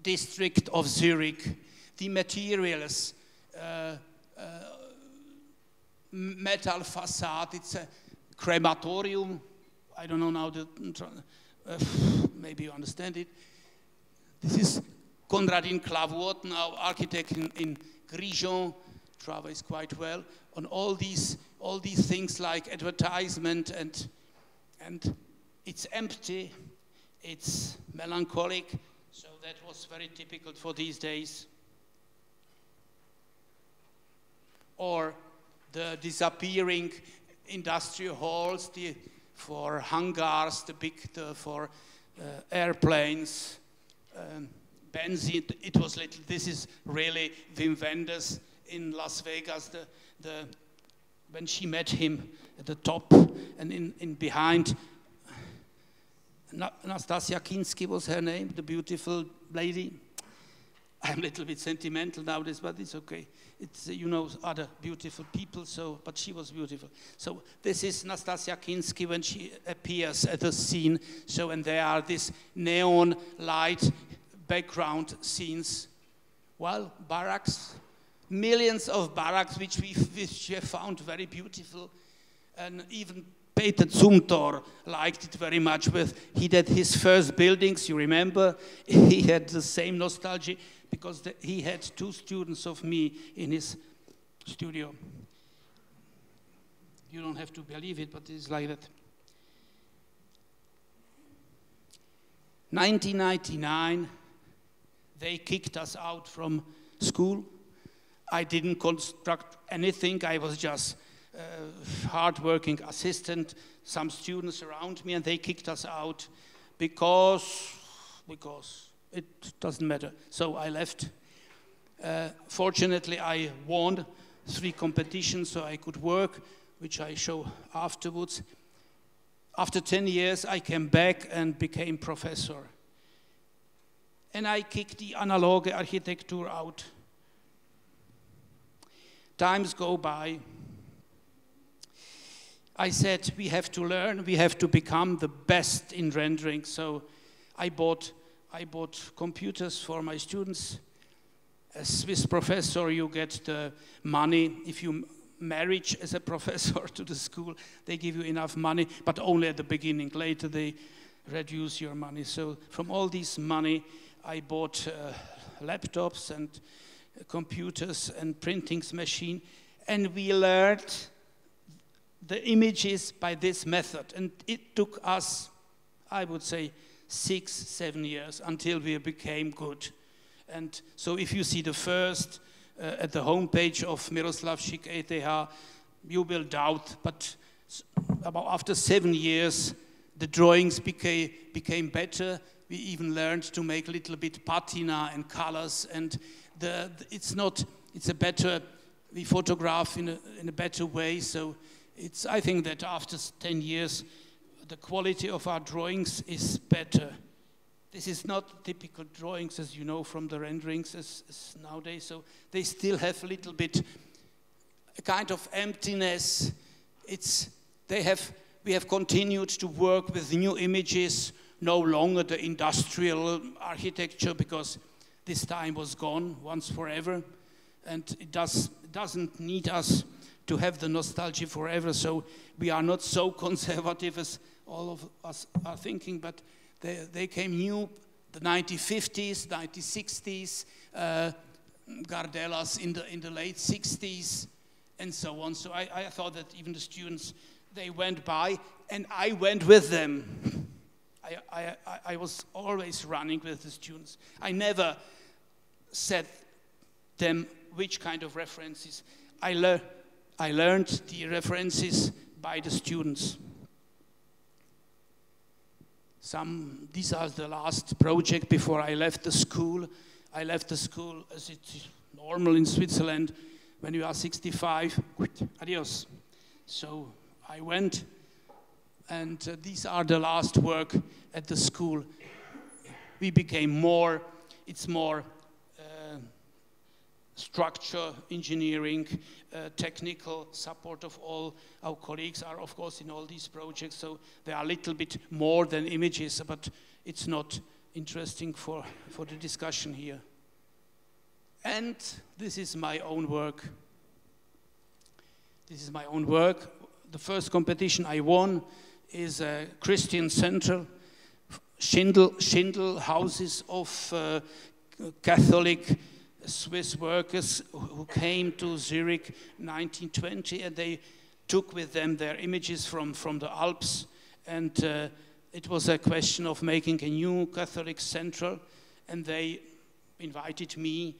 district of Zurich, the materials, metal facade, it's a crematorium. I don't know now, maybe you understand it. This is Konradin Clawourt, now architect in Grijon, travels quite well, on all these things like advertisement, and it's empty, it's melancholic, so that was very typical for these days. Or the disappearing industrial halls, for hangars, for airplanes, benzene. It was little. This is really Wim Wenders in Las Vegas. When she met him at the top, and in behind, Nastasia Kinski was her name, the beautiful lady. I'm a little bit sentimental nowadays, but it's okay. It's, you know, other beautiful people, so, but she was beautiful. So this is Nastasia Kinski when she appears at the scene. So, and there are these neon light background scenes. Well, barracks, millions of barracks which we have found very beautiful, and even Peter Zumthor liked it very much. He did his first buildings, you remember? He had the same nostalgia because he had 2 students of me in his studio. You don't have to believe it, but it's like that. 1999, they kicked us out from school. I didn't construct anything. I was just hard-working assistant, some students around me, and they kicked us out because it doesn't matter. So I left. Fortunately, I won 3 competitions, so I could work, which I show afterwards. After 10 years, I came back and became professor. And I kicked the analogue architecture out. Times go by. I said, we have to learn, we have to become the best in rendering. So I bought computers for my students. As Swiss professor, you get the money. If you marriage as a professor to the school, they give you enough money, but only at the beginning. Later, they reduce your money. So from all this money, I bought laptops and computers and printing machine, and we learned the images by this method. And it took us, I would say, 6-7 years until we became good. And so if you see the first at the homepage of Miroslav Šik ETH, you will doubt, but after 7 years, the drawings became better. We even learned to make a little bit patina and colors, and it's a better, we photograph in a better way. So I think that after 10 years, the quality of our drawings is better. This is not typical drawings, as you know, from the renderings as nowadays. So they still have a little bit a kind of emptiness. We have continued to work with new images, no longer the industrial architecture, because this time was gone once forever, and it doesn't need us to have the nostalgia forever. So we are not so conservative as all of us are thinking, but they came new, the 1950s, 1960s, Gardelas in the late 60s, and so on. So I thought that even the students, they went by, and I went with them. I was always running with the students. I never said them which kind of references. I learned the references by the students. These are the last project before I left the school. I left the school as it's normal in Switzerland. When you are 65, adios. So I went, and these are the last work at the school. We became more, it's more structure, engineering, technical support of all our colleagues are, of course, in all these projects. So they are a little bit more than images, but it's not interesting for the discussion here. And this is my own work. This is my own work. The first competition I won is a Christian Center, Schindel houses of Catholic Swiss workers who came to Zurich 1920, and they took with them their images from the Alps, and it was a question of making a new Catholic central, and they invited me,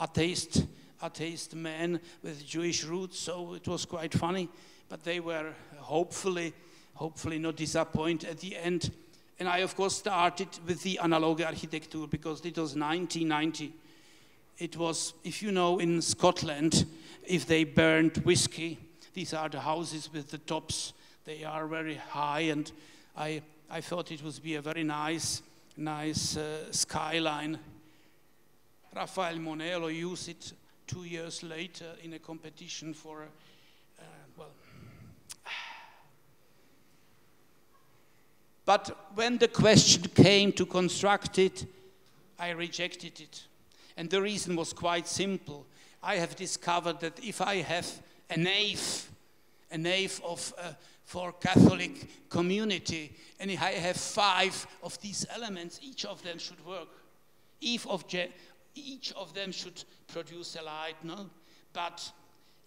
atheist man with Jewish roots, so it was quite funny, but they were hopefully not disappointed at the end. And I, of course, started with the analogue architecture because it was 1990. It was, if you know, in Scotland, if they burned whiskey, these are the houses with the tops. They are very high, and I thought it would be a very nice skyline. Raphael Monello used it 2 years later in a competition for, But when the question came to construct it, I rejected it. And the reason was quite simple. I have discovered that if I have a nave for Catholic community, and if I have 5 of these elements, each of them should work. Each of them should produce a light, no? But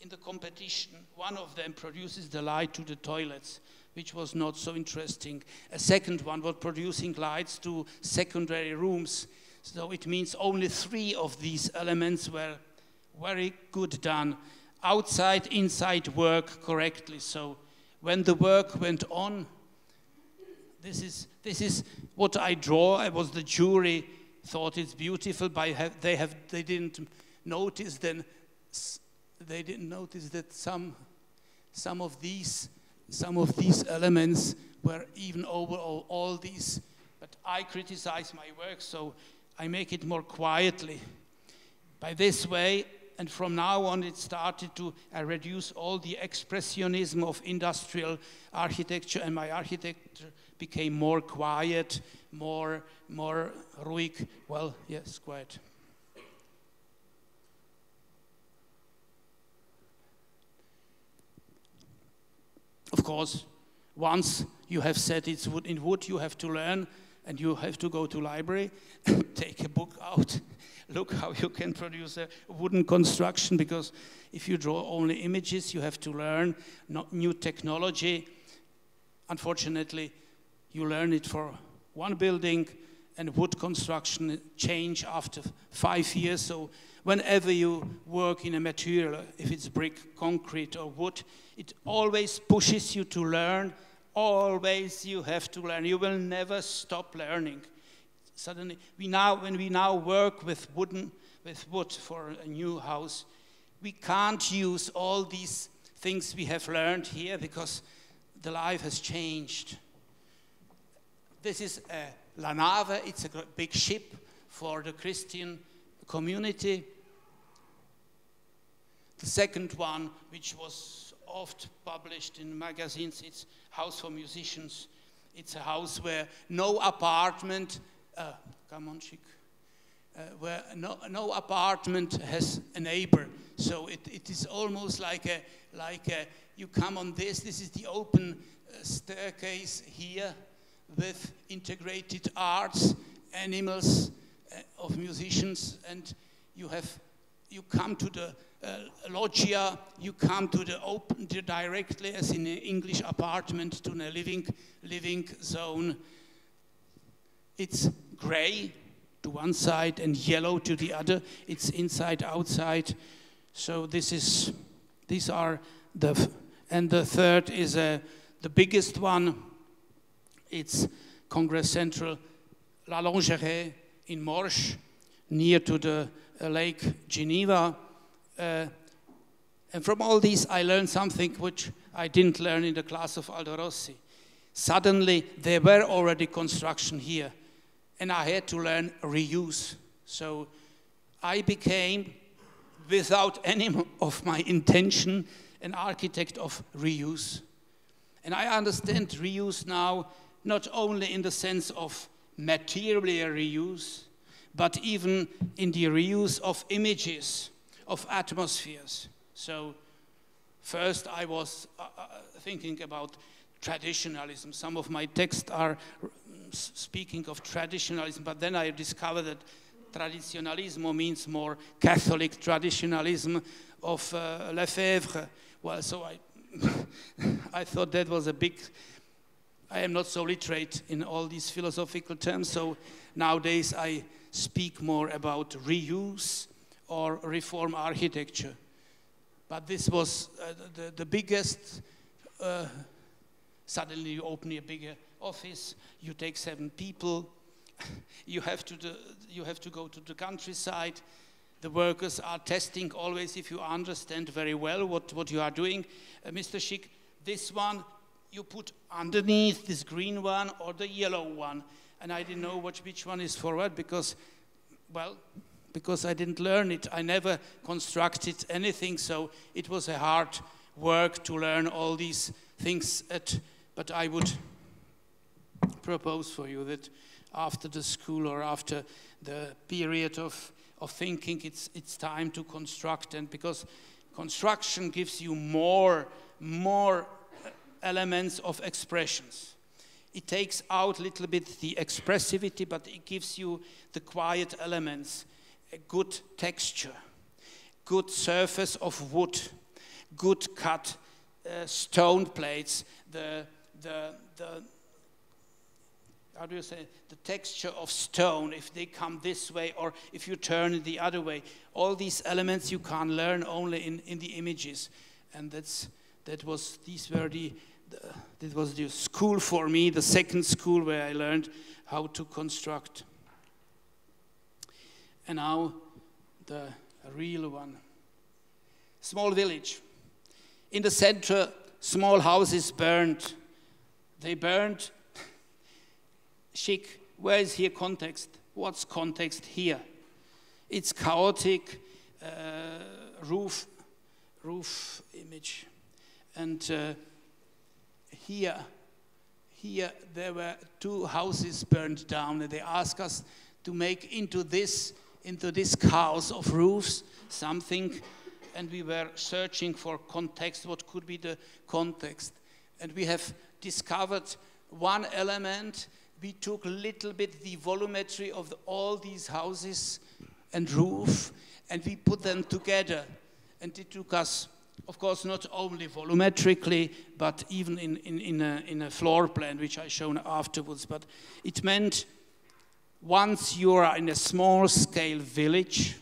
in the competition, one of them produces the light to the toilets, which was not so interesting. A second one was producing lights to secondary rooms. So it means only 3 of these elements were very good done. Outside, inside work correctly. So when the work went on, this is what I draw. I was the jury, thought it's beautiful, but they didn't notice then. They didn't notice that some of these elements were even over all these. But I criticize my work, so I make it more quietly. By this way, and from now on, it started to reduce all the expressionism of industrial architecture, and my architecture became more quiet, more ruhig. Well, yes, quiet. Of course, once you have said it's wood in wood, you have to learn, and you have to go to library, take a book out, look how you can produce a wooden construction, because if you draw only images, you have to learn new technology. Unfortunately, you learn it for one building, and wood construction change after 5 years. So whenever you work in a material, if it's brick, concrete, or wood, it always pushes you to learn. Always you have to learn. You will never stop learning. Suddenly, when we now work with wood for a new house, we can't use all these things we have learned here because the life has changed. This is a La Nave. It's a big ship for the Christian community. The second one, which was oft published in magazines, it's House for Musicians. It's a house where no apartment, where no apartment has a neighbor. So it is almost like you come on this is the open staircase here with integrated arts, animals of musicians, and you come to the loggia, you come to the open directly as in an English apartment to a living zone. It's gray to one side and yellow to the other. It's inside, outside. So these are and the third is the biggest one. It's Congress Central, La Lingerie. in Morges, near to the Lake Geneva. And from all these, I learned something which I didn't learn in the class of Aldo Rossi. Suddenly, there were already construction here, and I had to learn reuse. So I became, without any of my intention, an architect of reuse. And I understand reuse now not only in the sense of material reuse, but even in the reuse of images, of atmospheres. So first I was thinking about traditionalism. Some of my texts are speaking of traditionalism, but then I discovered that traditionalismo means more Catholic traditionalism of Lefebvre. Well, so I thought that was a big... I am not so literate in all these philosophical terms, so nowadays I speak more about reuse or reform architecture. But this was the biggest... Suddenly you open a bigger office, you take 7 people, you have to go to the countryside. The workers are testing always if you understand very well what you are doing. Mr. Šik, this one you put underneath, this green one or the yellow one. And I didn't know which one is for what because I didn't learn it. I never constructed anything, so it was a hard work to learn all these things. But I would propose for you that after the school or after the period of thinking, it's time to construct, and because construction gives you more elements of expressions. It takes out a little bit the expressivity, but it gives you the quiet elements, a good texture, good surface of wood, good cut stone plates, how do you say, the texture of stone, if they come this way or if you turn it the other way. All these elements you can learn only in the images. And that was the school for me, the second school where I learned how to construct. And now the real one. Small village. In the center, small houses burned. They burned. Šik, where is here context? What's context here? It's chaotic roof image. And here there were 2 houses burned down, and they asked us to make into this chaos of roofs something, and we were searching for context, what could be the context. And we have discovered one element. We took a little bit the volumetry of all these houses and roof, and we put them together. And it took us, of course, not only volumetrically, but even in a floor plan, which I shown afterwards. But it meant once you are in a small-scale village,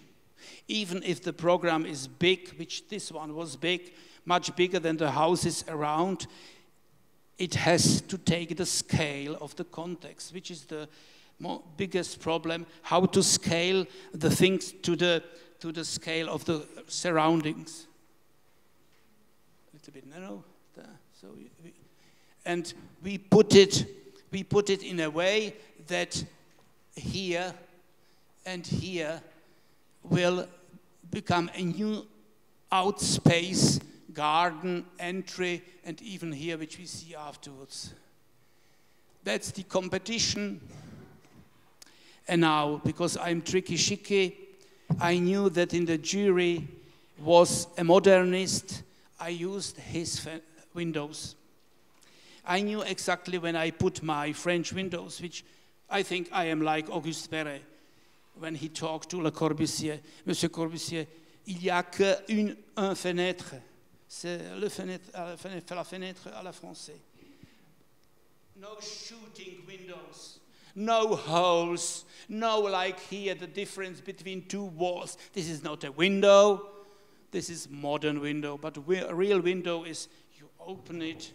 even if the program is big, which this one was big, much bigger than the houses around, it has to take the scale of the context, which is the biggest problem, how to scale the things to the scale of the surroundings. A little bit narrow. And we put it in a way that here and here will become a new outspace, garden, entry, and even here, which we see afterwards. That's the competition. And now, because I'm tricky Šik, I knew that in the jury was a modernist. I used his windows. I knew exactly when I put my French windows, which I think I am like Auguste Perret, when he talked to Le Corbusier. Monsieur Corbusier, il y a qu'une fenêtre. C'est la fenêtre à la française. No shooting windows, no holes, no like here the difference between 2 walls. This is not a window, this is modern window, but a real window is you open it,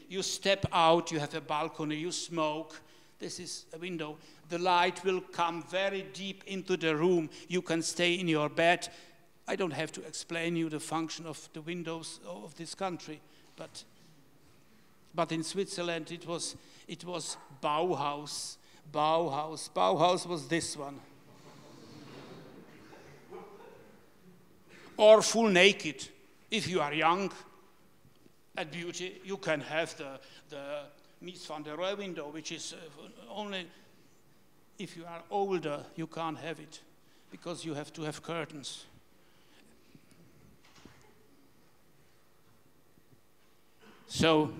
you step out, you have a balcony, you smoke. This is a window. The light will come very deep into the room. You can stay in your bed. I don't have to explain you the function of the windows of this country, but in Switzerland it was Bauhaus. Bauhaus was this one. Or full naked. If you are young and beauty, you can have the Mies van der Rohe window, which is only, if you are older, you can't have it, because you have to have curtains. So,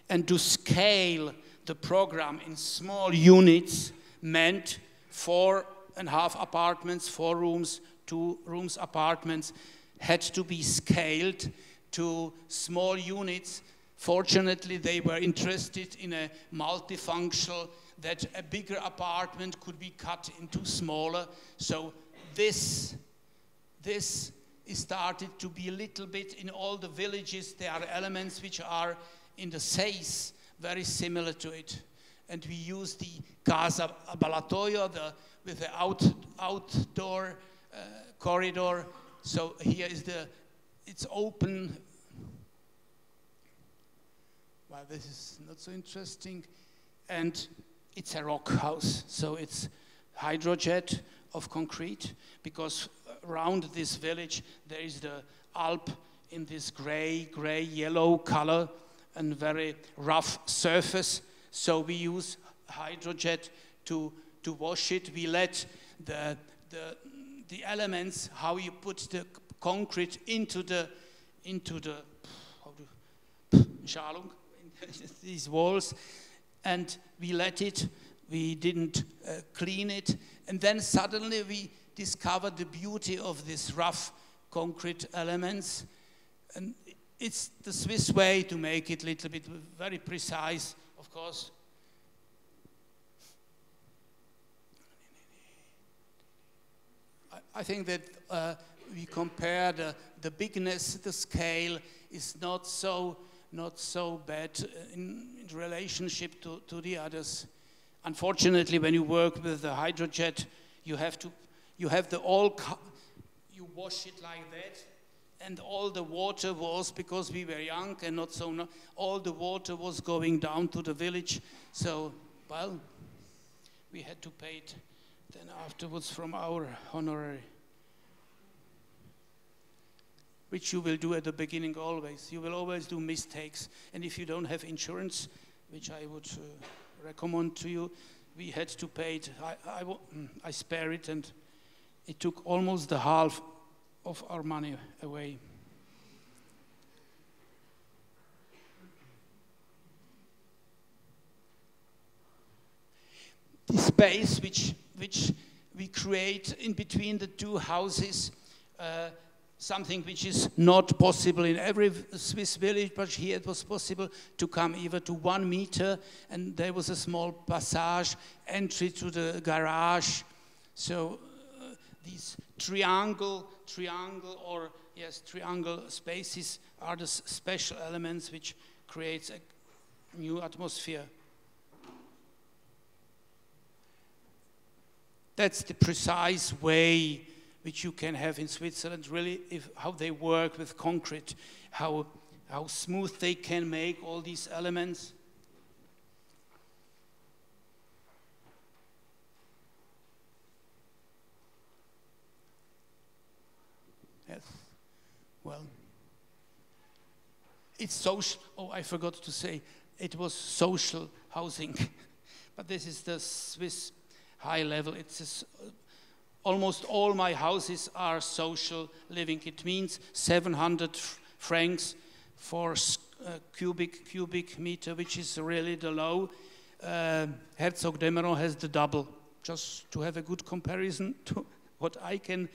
and to scale the program in small units meant 4.5 apartments, 4 rooms, 2 rooms apartments, had to be scaled to small units. Fortunately, they were interested in a multifunctional, that a bigger apartment could be cut into smaller. So this started to be a little bit in all the villages. There are elements which are in the Seis very similar to it. And we use the Casa Ballatoio with the outdoor corridor. So here is it's open. Well, this is not so interesting. And it's a rock house. So it's hydrojet of concrete, because around this village there is the Alp in this gray, yellow color and very rough surface. So we use hydrojet to wash it. We let the elements, how you put the concrete into the Schalung, these walls, and we let it. We didn't clean it, and then suddenly we discovered the beauty of these rough concrete elements. And it's the Swiss way to make it a little bit very precise, of course. I think that we compare the bigness, the scale is not so bad in relationship to the others. Unfortunately, when you work with the hydrojet, you wash it like that, and all the water was, because we were young and not so, all the water was going down to the village. So, well, we had to pay it then afterwards from our honorary, which you will do at the beginning always. You will always do mistakes, and if you don't have insurance, which I would recommend to you, we had to pay it. I spare it, and it took almost the half of our money away. The space which we create in between the two houses, something which is not possible in every Swiss village, but here it was possible to come even to 1 meter, and there was a small passage, entry to the garage. So these triangle spaces are the special elements which creates a new atmosphere. That's the precise way which you can have in Switzerland, really, how they work with concrete, how smooth they can make all these elements. Yes, well, it's social. Oh, I forgot to say, it was social housing, but this is the Swiss high level. It's almost all my houses are social living. It means 700 francs for cubic meter, which is really the low. Herzog Demeron has the double, just to have a good comparison to what I can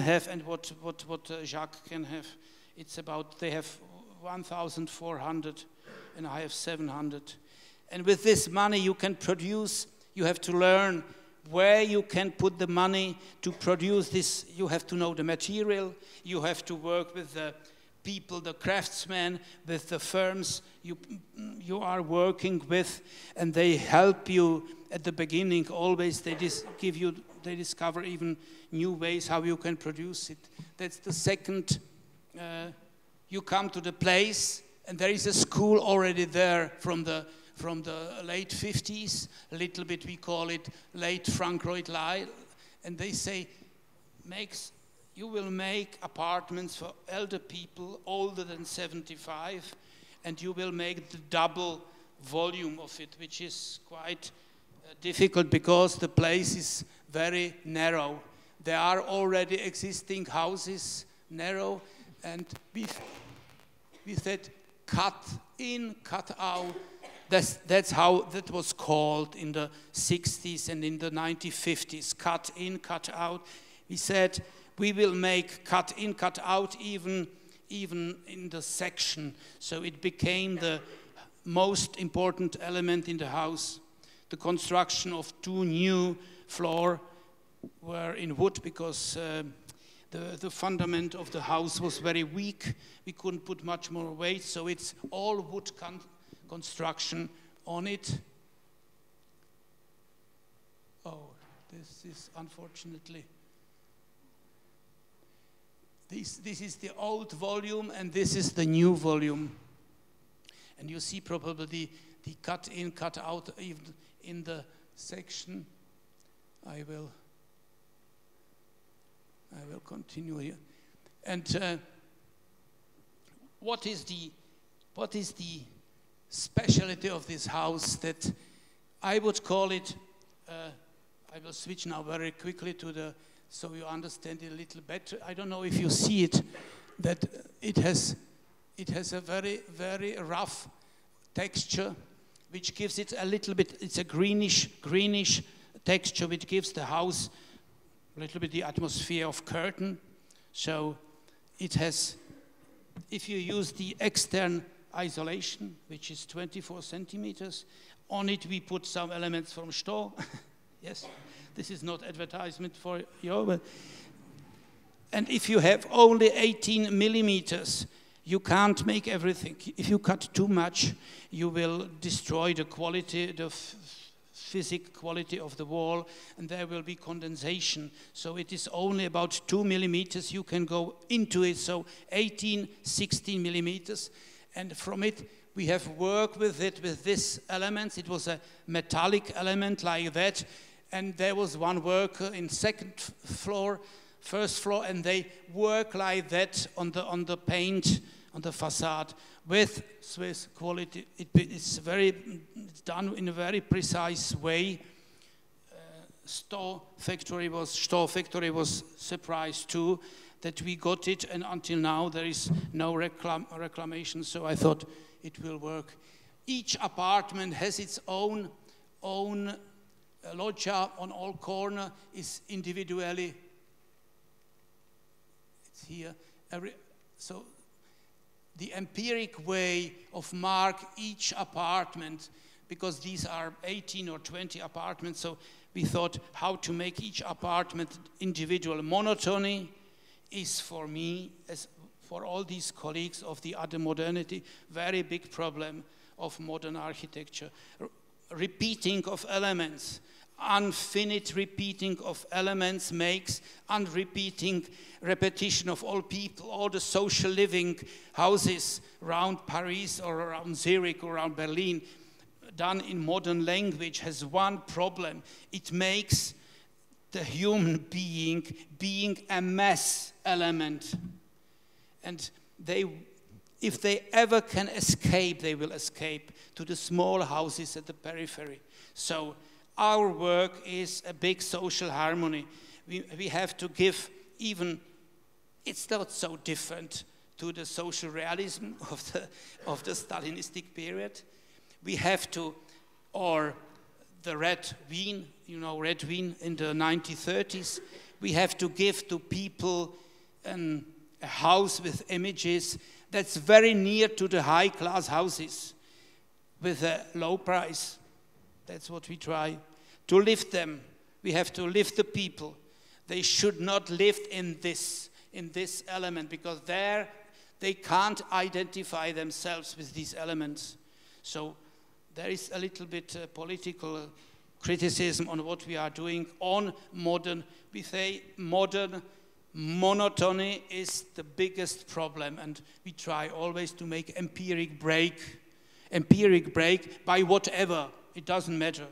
have and what Jacques can have. It's about, they have 1,400 and I have 700. And with this money you can produce. You have to learn where you can put the money to produce this. You have to know the material. You have to work with the people, the craftsmen, with the firms you are working with, and they help you at the beginning. Always they discover even new ways how you can produce it. That's the second. You come to the place, and there is a school already there from the late 50s. A little bit we call it late Frank-Lloyd Wright, and they say you will make apartments for elder people older than 75, and you will make the double volume of it, which is quite difficult because the place is very narrow. There are already existing houses, narrow, and we said cut in, cut out. That's how that was called in the 60s and in the 1950s, cut in, cut out. We said we will make cut in, cut out even in the section. So it became the most important element in the house. The construction of 2 new floors were in wood because the fundament of the house was very weak. We couldn't put much more weight, so it's all wood construction on it. Oh, this is unfortunately. This is the old volume, and this is the new volume. And you see probably the cut in, cut out even in the section. I will continue here. And what is the specialty of this house that I would call it? I will switch now very quickly so you understand it a little better. I don't know if you see it, that it has a very, very rough texture, which gives it a little bit. It's a greenish texture, which gives the house a little bit the atmosphere of curtain. So it has, if you use the external isolation, which is 24 centimeters, on it we put some elements from Sto. Yes, this is not advertisement for you, but, and if you have only 18 millimeters, you can't make everything. If you cut too much, you will destroy the quality, the physical quality of the wall, and there will be condensation. So it is only about 2 millimeters you can go into it, so 18, 16 millimeters. And from it, we have worked with it, with these elements. It was a metallic element like that. And there was one worker in second floor, first floor, and they work like that on the paint, on the facade, with Swiss quality. It's done in a very precise way. Sto factory was surprised too that we got it, and until now there is no reclamation. So I thought it will work. Each apartment has its own loggia on all corner, is individually. It's here. So the empiric way of mark each apartment, because these are 18 or 20 apartments, so we thought how to make each apartment individual. Monotony is for me, as for all these colleagues of the other modernity, very big problem of modern architecture. Repeating of elements, infinite repeating of elements makes unrepeating repetition of all people, all the social living houses around Paris or around Zurich or around Berlin, done in modern language, has one problem. It makes the human being a mass element. And if they ever can escape, they will escape to the small houses at the periphery. So our work is a big social harmony. We have to give even, it's not so different to the social realism of the Stalinistic period. We have to, or the red wine, red wine in the 1930s, we have to give to people a house with images that's very near to the high-class houses with a low price. That's what we try. To lift them, we have to lift the people. They should not live in this element, because there they can't identify themselves with these elements. So there is a little bit political criticism on what we are doing on modern. We say modern monotony is the biggest problem, and we try always to make empiric break by whatever. It doesn't matter.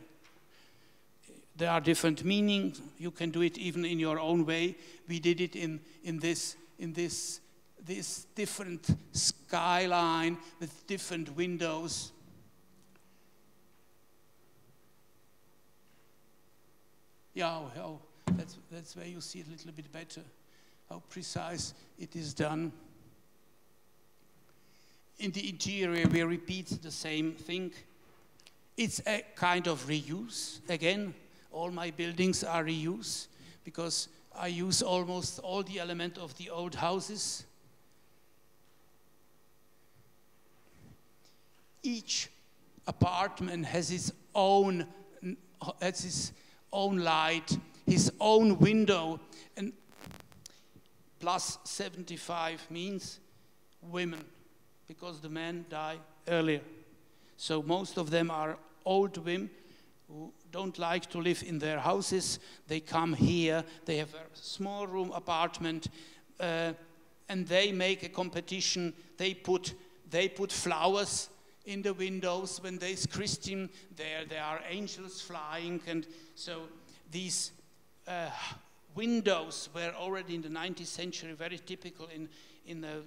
There are different meanings. You can do it even in your own way. We did it in this different skyline with different windows. Yeah, oh, that's where you see it a little bit better, how precise it is done. In the interior, we repeat the same thing. It's a kind of reuse. Again, all my buildings are reuse because I use almost all the elements of the old houses. Each apartment has its own light, his own window, and plus 75 means women, because the men die earlier. So most of them are old women who don't like to live in their houses. They come here, they have a small room apartment, and they make a competition. They put flowers in the windows. When there's Christian, there are angels flying, and so these windows were already in the 19th century very typical in a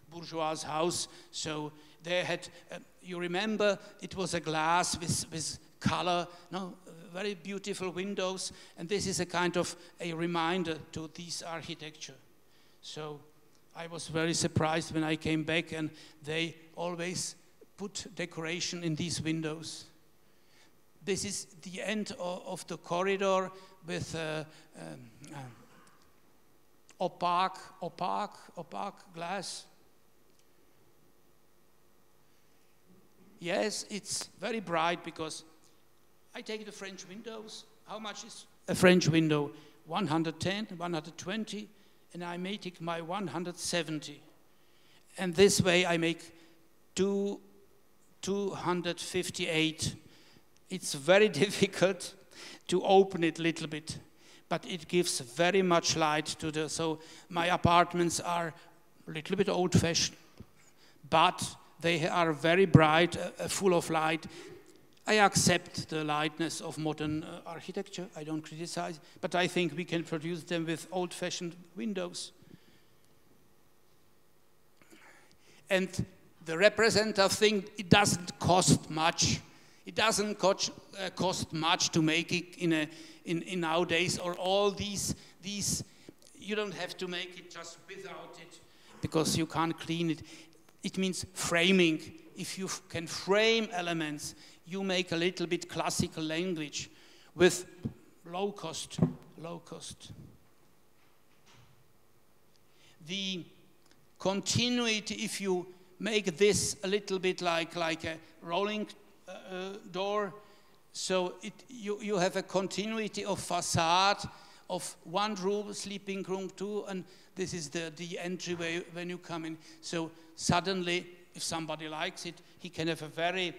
bourgeois house. So they had, you remember, it was a glass with color, no, very beautiful windows, and this is a kind of a reminder to this architecture. So I was very surprised when I came back, and they always put decoration in these windows. This is the end of the corridor with opaque glass. Yes, it's very bright because I take the French windows. How much is a French window? 110, 120, and I may take my 170. And this way I make 258. It's very difficult to open it a little bit, but it gives very much light to the, so my apartments are a little bit old-fashioned, but they are very bright, full of light. I accept the lightness of modern architecture. I don't criticize, but I think we can produce them with old-fashioned windows. And the representative thing, it doesn't cost much. It doesn't cost much to make it in nowadays, or all these. You don't have to make it just without it, because you can't clean it. It means framing. If you can frame elements, you make a little bit classical language with low cost. The continuity, if you make this a little bit like a rolling door, so you have a continuity of facade of one room, sleeping room, two, and this is the entryway when you come in. So suddenly, if somebody likes it, he can have a very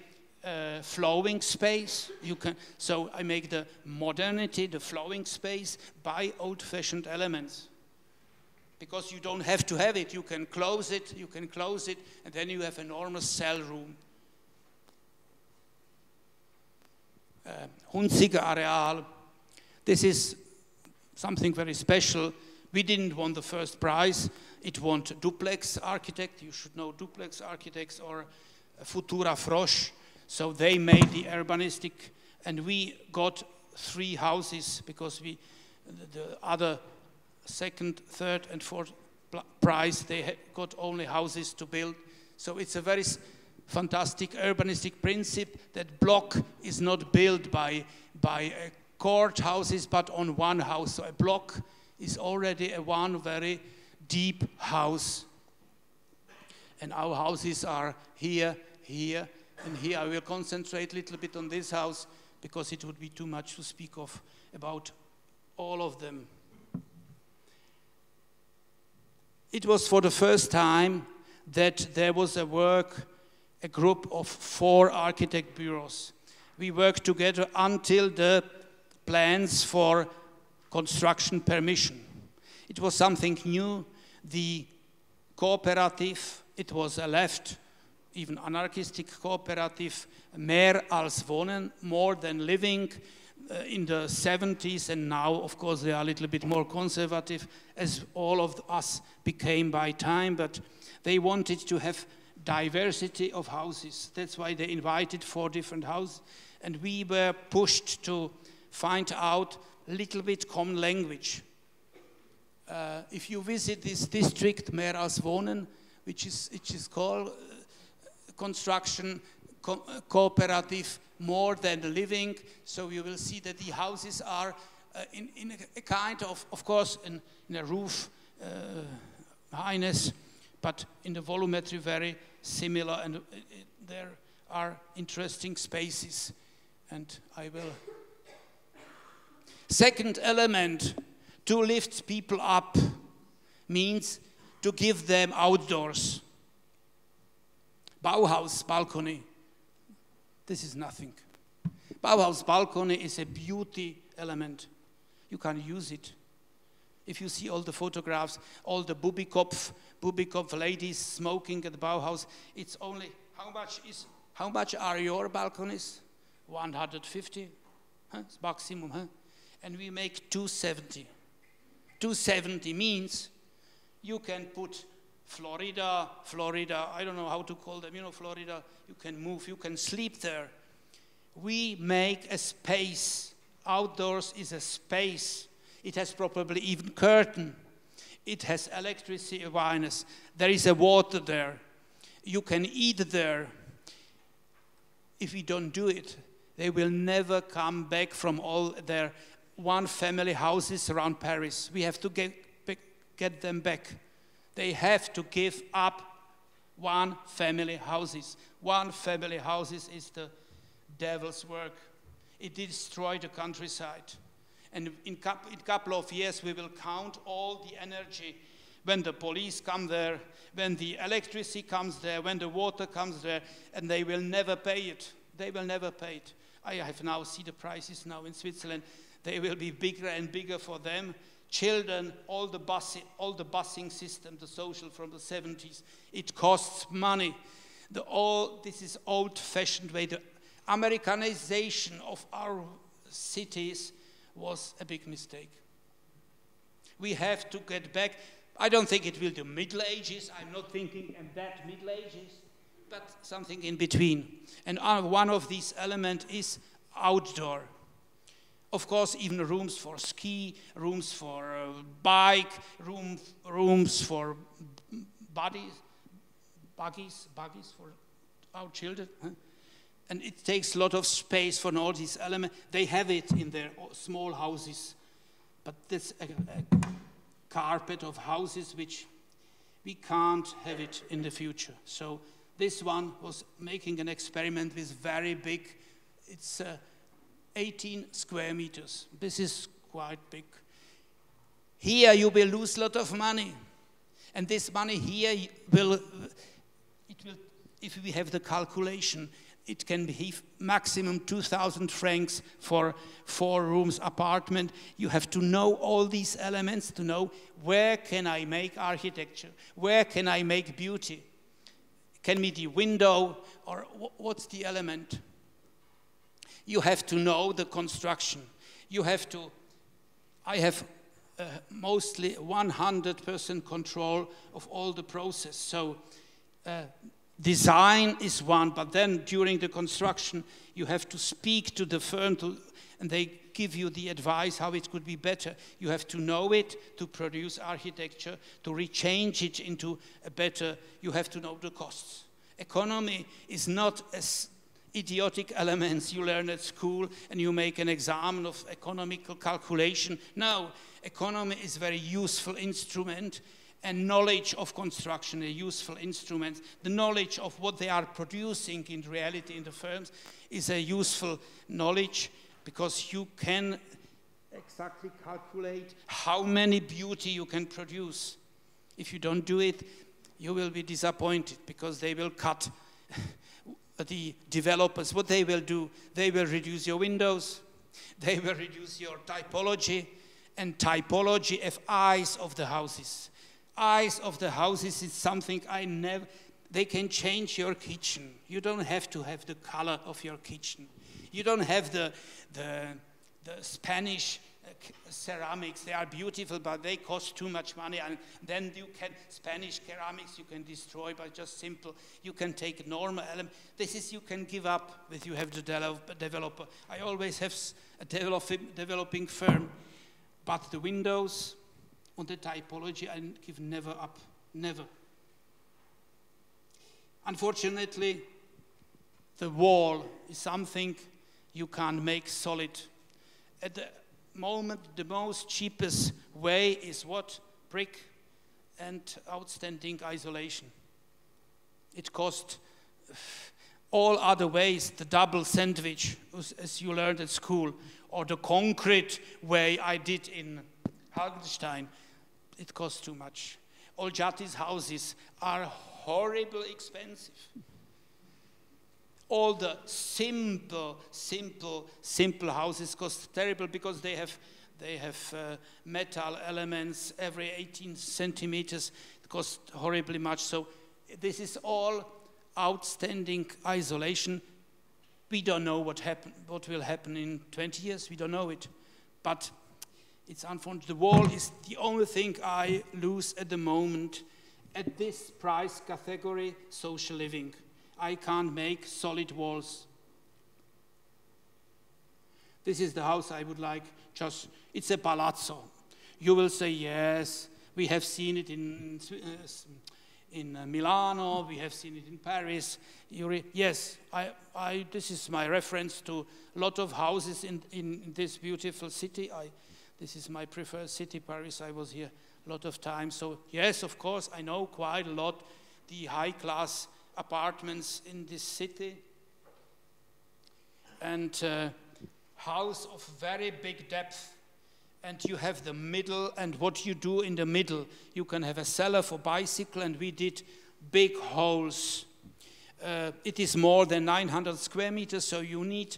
flowing space. So I make the modernity, the flowing space, by old-fashioned elements. Because you don't have to have it, you can close it, and then you have enormous cell room. Hunziger Areal. This is something very special. We didn't won the first prize. It won Duplex Architect. You should know Duplex Architects, or Futura Frosch. So they made the urbanistic, and we got 3 houses because the other second, third, and fourth prize, they got only houses to build. So it's a very fantastic urbanistic principle that block is not built by courthouses, but on one house. So a block is already one very deep house. And our houses are here, here, and here. I will concentrate a little bit on this house because it would be too much to speak about all of them. it was for the first time that there was a group of 4 architect bureaus. We worked together until the plans for construction permission. It was something new. The cooperative, it was a left, even anarchistic cooperative, Mehr als Wohnen, more than living, in the 70s, and now, of course, they are a little bit more conservative, as all of us became by time, but they wanted to have diversity of houses. That's why they invited 4 different houses, and we were pushed to find out a little bit common language. If you visit this district, Mehr als Wohnen, which is called construction cooperative, more than living, so you will see that the houses are in a kind of course, in a roof highness, but in the volumetry very similar, and there are interesting spaces, and I will. Second element, to lift people up means to give them outdoors. Bauhaus balcony. This is nothing. Bauhaus balcony is a beauty element. You can use it. If you see all the photographs, all the Bubikopf ladies smoking at the Bauhaus, it's only, how much are your balconies? 150, huh? It's maximum, huh? And we make 270. 270 means you can put Florida, I don't know how to call them, you know, Florida, you can move, you can sleep there. We make a space. Outdoors is a space. It has probably even curtain. It has electricity awareness. There is a water there. You can eat there. If we don't do it, they will never come back from all their one-family houses around Paris. We have to get them back. They have to give up one-family houses. One-family houses is the devil's work. It destroys the countryside. And in a couple of years, we will count all the energy when the police come there, when the electricity comes there, when the water comes there, and they will never pay it. They will never pay it. I have now seen the prices now in Switzerland. They will be bigger and bigger for them. Children, all the busing system, the social from the 70s, it costs money. This is old-fashioned way. The Americanization of our cities was a big mistake. We have to get back. I don't think it will do Middle Ages. I'm not thinking in that Middle Ages, but something in between. And one of these elements is outdoor. Of course, even rooms for ski, rooms for bike, rooms for buggies for our children. Huh? And it takes a lot of space for all these elements. They have it in their small houses, but there's a carpet of houses which we can't have it in the future. So this one was making an experiment with very big, it's 18 square meters. This is quite big. Here you will lose a lot of money. And this money here will, if we have the calculation, it can be maximum 2,000 francs for 4 rooms apartment. You have to know all these elements to know where can I make architecture? Where can I make beauty? Can be the window or what's the element? You have to know the construction. I have mostly 100% control of all the process. So design is one, but then during the construction, you have to speak to the firm and they give you the advice how it could be better. You have to know it to produce architecture, to rechange it into a better, you have to know the costs. Economy is not as idiotic elements you learn at school and you make an exam of economical calculation. No, economy is a very useful instrument, and knowledge of construction a useful instrument. The knowledge of what they are producing in reality in the firms is a useful knowledge because you can exactly calculate how many beauty you can produce. If you don't do it, you will be disappointed because they will cut the developers. What they will do, they will reduce your windows, they will reduce your typology, and typology of eyes of the houses. Eyes of the houses is something they can change your kitchen. You don't have to have the color of your kitchen. You don't have the Spanish ceramics. They are beautiful, but they cost too much money. And then Spanish ceramics you can destroy by just simple. You can take normal element. This is you can give up if you have the developer. I always have a developing firm, but the windows and the typology I give never up, never. Unfortunately, the wall is something you can't make solid. At the moment, the most cheapest way is what? Brick and outstanding isolation. It costs all other ways, the double sandwich, as you learned at school, or the concrete way I did in Hagenstein. It costs too much. All Jati's houses are horribly expensive. All the simple houses cost terrible because they have metal elements every 18 centimeters. It costs horribly much. So this is all outstanding isolation. We don't know what will happen in 20 years. We don't know it. But it's unfortunate. The wall is the only thing I lose at the moment at this price category, social living. I can't make solid walls. This is the house I would like. It's a palazzo. You will say, yes, we have seen it in Milano, we have seen it in Paris. Yes, this is my reference to a lot of houses in this beautiful city. This is my preferred city, Paris. I was here a lot of times. So yes, of course, I know quite a lot the high-class apartments in this city. And house of very big depth. And you have the middle, and what you do in the middle, you can have a cellar for bicycle, and we did big holes. It is more than 900 square meters, so you need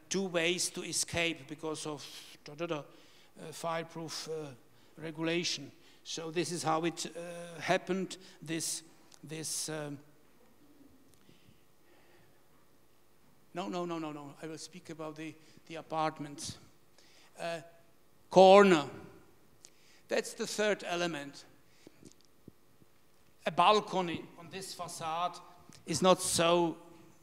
2 ways to escape because of fireproof regulation. So this is how it happened. No. I will speak about the apartments. Corner. That's the third element. A balcony on this facade is not so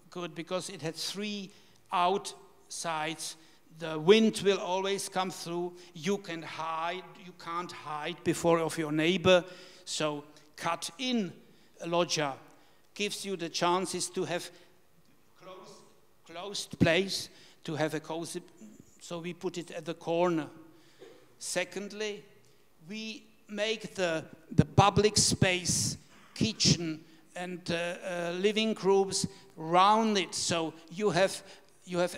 good because it has 3 outsides. The wind will always come through. You can't hide before of your neighbor. So cut in a loggia gives you the chances to have closed place, to have a cozy. So we put it at the corner. Secondly, we make the public space, kitchen and living rooms round it. So you have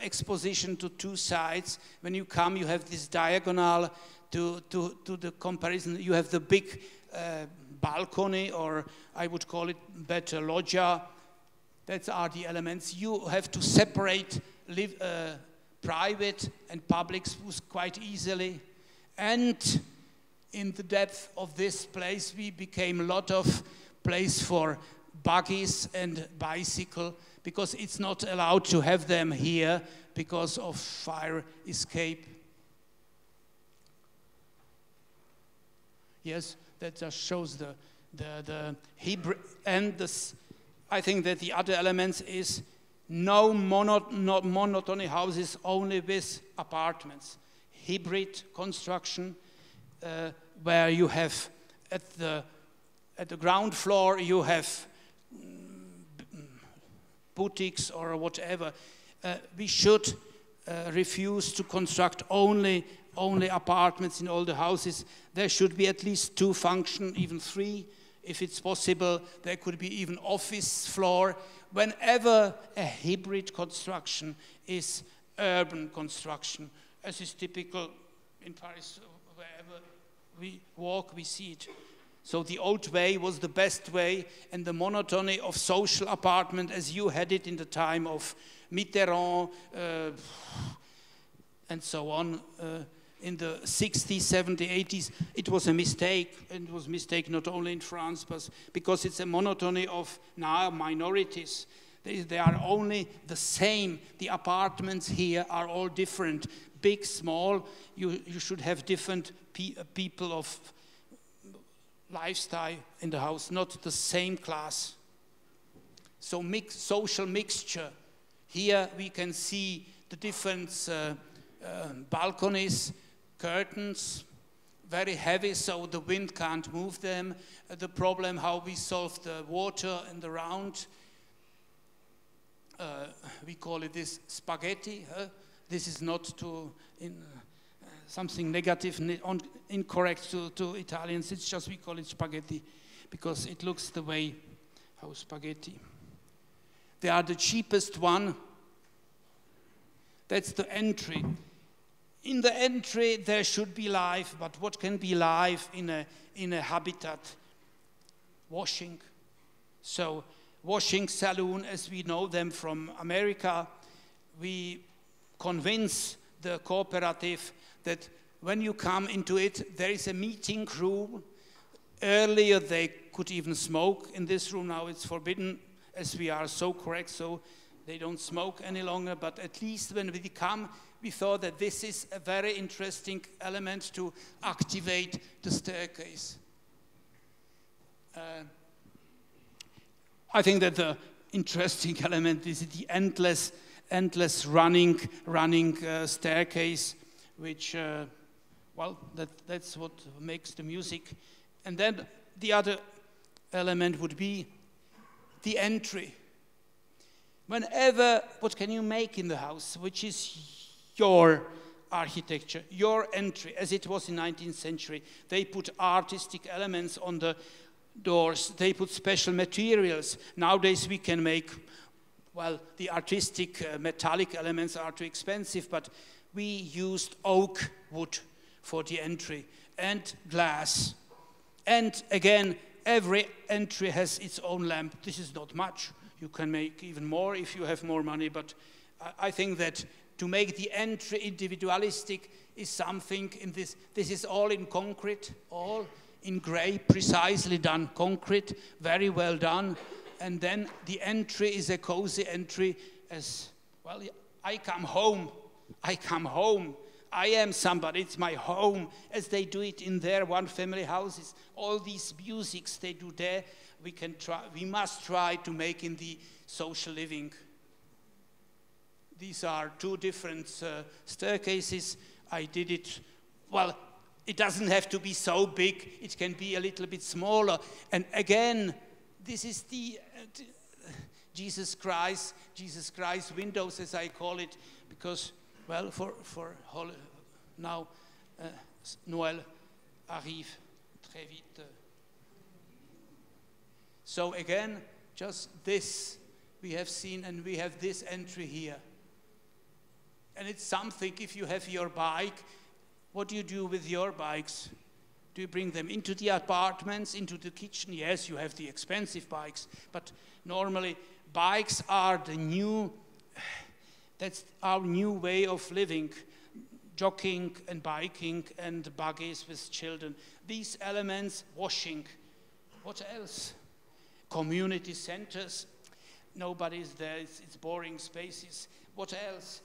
exposition to 2 sides. When you come, you have this diagonal to the comparison. You have the big balcony, or I would call it better loggia. That are the elements. You have to separate private and public spheres quite easily. And in the depth of this place, we became a lot of place for buggies and bicycle, because it's not allowed to have them here because of fire escape. Yes, that just shows the Hebrew and this. I think that the other elements is no monotony houses only with apartments. Hybrid construction, where you have at the ground floor you have boutiques or whatever. We should refuse to construct only apartments in all the houses. There should be at least 2 functions, even 3. If it's possible, there could be even office floor. Whenever a hybrid construction is urban construction, as is typical in Paris, wherever we walk, we see it. So the old way was the best way, and the monotony of social apartment as you had it in the time of Mitterrand and so on, in the 60s, 70s, 80s, it was a mistake. And it was a mistake not only in France, but because it's a monotony of now minorities. They are only the same. The apartments here are all different. Big, small, you should have different people of lifestyle in the house, not the same class. So social mixture. Here we can see the different balconies, curtains, very heavy, so the wind can't move them. The problem how we solve the water in the round, we call it this spaghetti. This is not something negative, incorrect to Italians. It's just we call it spaghetti because it looks the way how spaghetti. They are the cheapest one. That's the entry. In the entry, there should be life, but what can be life in a habitat? Washing. So, washing saloon, as we know them from America, we convince the cooperative that when you come into it, there is a meeting room. Earlier, they could even smoke in this room. Now it's forbidden, as we are so correct, so they don't smoke any longer. But at least when we come, we thought that this is a very interesting element to activate the staircase. I think that the interesting element is the endless running staircase, which, well, that's what makes the music. And then the other element would be the entry. Whenever, what can you make in the house, which is your architecture, your entry, as it was in the 19th century. They put artistic elements on the doors. They put special materials. Nowadays we can make, well, the artistic metallic elements are too expensive, but we used oak wood for the entry and glass. And again, every entry has its own lamp. This is not much. You can make even more if you have more money, but I think that to make the entry individualistic is something in this. This is all in concrete, all in gray, precisely done concrete, very well done. And then the entry is a cozy entry as, well, I come home. I am somebody, it's my home, as they do it in their one-family houses. All these musics they do there, we must try to make in the social living. These are two different staircases. I did it, well, it doesn't have to be so big. It can be a little bit smaller. And again, this is the Jesus Christ windows, as I call it, because, well, for now, Noël arrive très vite. So again, just this we have seen, and we have this entry here. And it's something, if you have your bike, what do you do with your bikes? Do you bring them into the apartments, into the kitchen? Yes, you have the expensive bikes, but normally bikes are that's our new way of living. Jogging and biking and buggies with children. These elements, washing. What else? Community centers. Nobody's there, it's boring spaces. What else?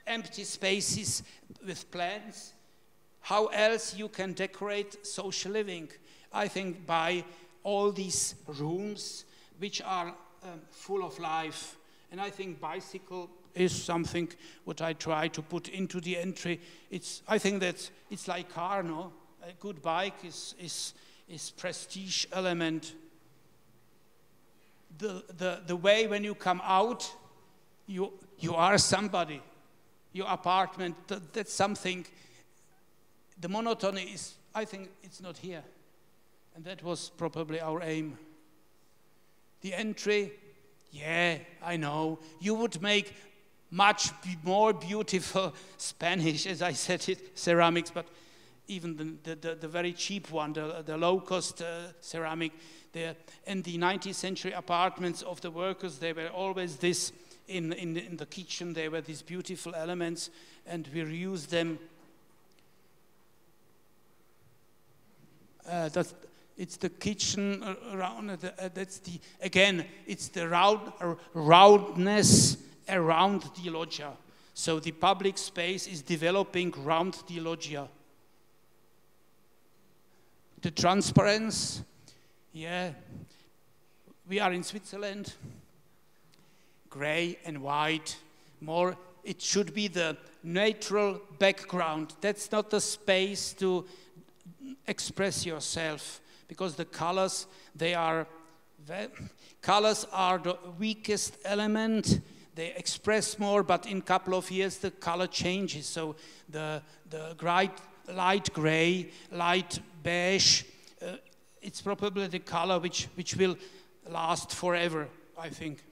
Empty spaces with plants. How else you can decorate social living? I think by all these rooms which are full of life. And I think bicycle is something what I try to put into the entry. I think that it's like car, no? A good bike is prestige element. The way when you come out, you are somebody. Your apartment, that's something. The monotony is, I think it's not here. And that was probably our aim. The entry, yeah, I know. You would make much more beautiful Spanish, as I said it, ceramics, but even the very cheap one, the low-cost ceramic. And the 19th century apartments of the workers, they were always this, in the kitchen, they were these beautiful elements, and we reuse them. It's the kitchen around, that's the, again, it's the roundness around the loggia. So the public space is developing around the loggia. The transparency, yeah, we are in Switzerland, gray and white, more, it should be the natural background. That's not the space to express yourself, because the colors, colors are the weakest element. They express more, but in a couple of years the color changes. So the light gray, light beige, it's probably the color which will last forever, I think.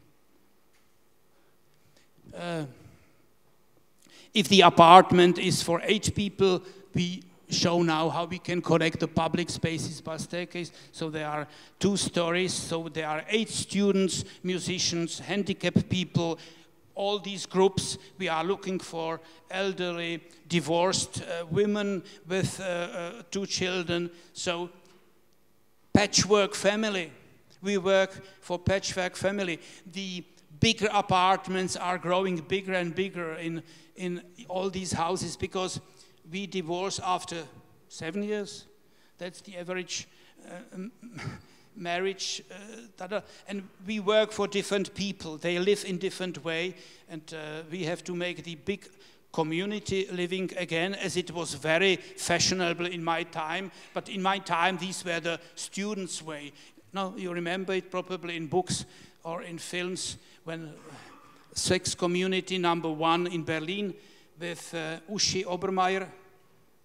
If the apartment is for 8 people, we show now how we can connect the public spaces by staircase. So there are 2 stories, so there are 8 students, musicians, handicapped people, all these groups. We are looking for elderly, divorced women with 2 children. So patchwork family. We work for patchwork family. The bigger apartments are growing bigger and bigger in all these houses, because we divorce after 7 years. That's the average marriage. And we work for different people. They live in different way, and we have to make the big community living again, as it was very fashionable in my time. But in my time, these were the students' way. Now, you remember it probably in books or in films, when sex community #1 in Berlin with Uschi Obermeier.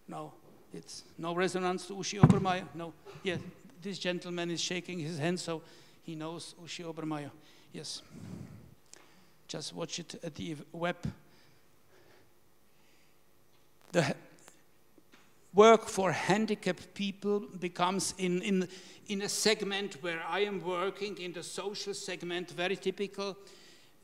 No, it's no resonance to Uschi Obermeier. No, yeah, this gentleman is shaking his hand, so he knows Uschi Obermeier. Yes, just watch it at the web. The work for handicapped people becomes in a segment where I am working, in the social segment, very typical,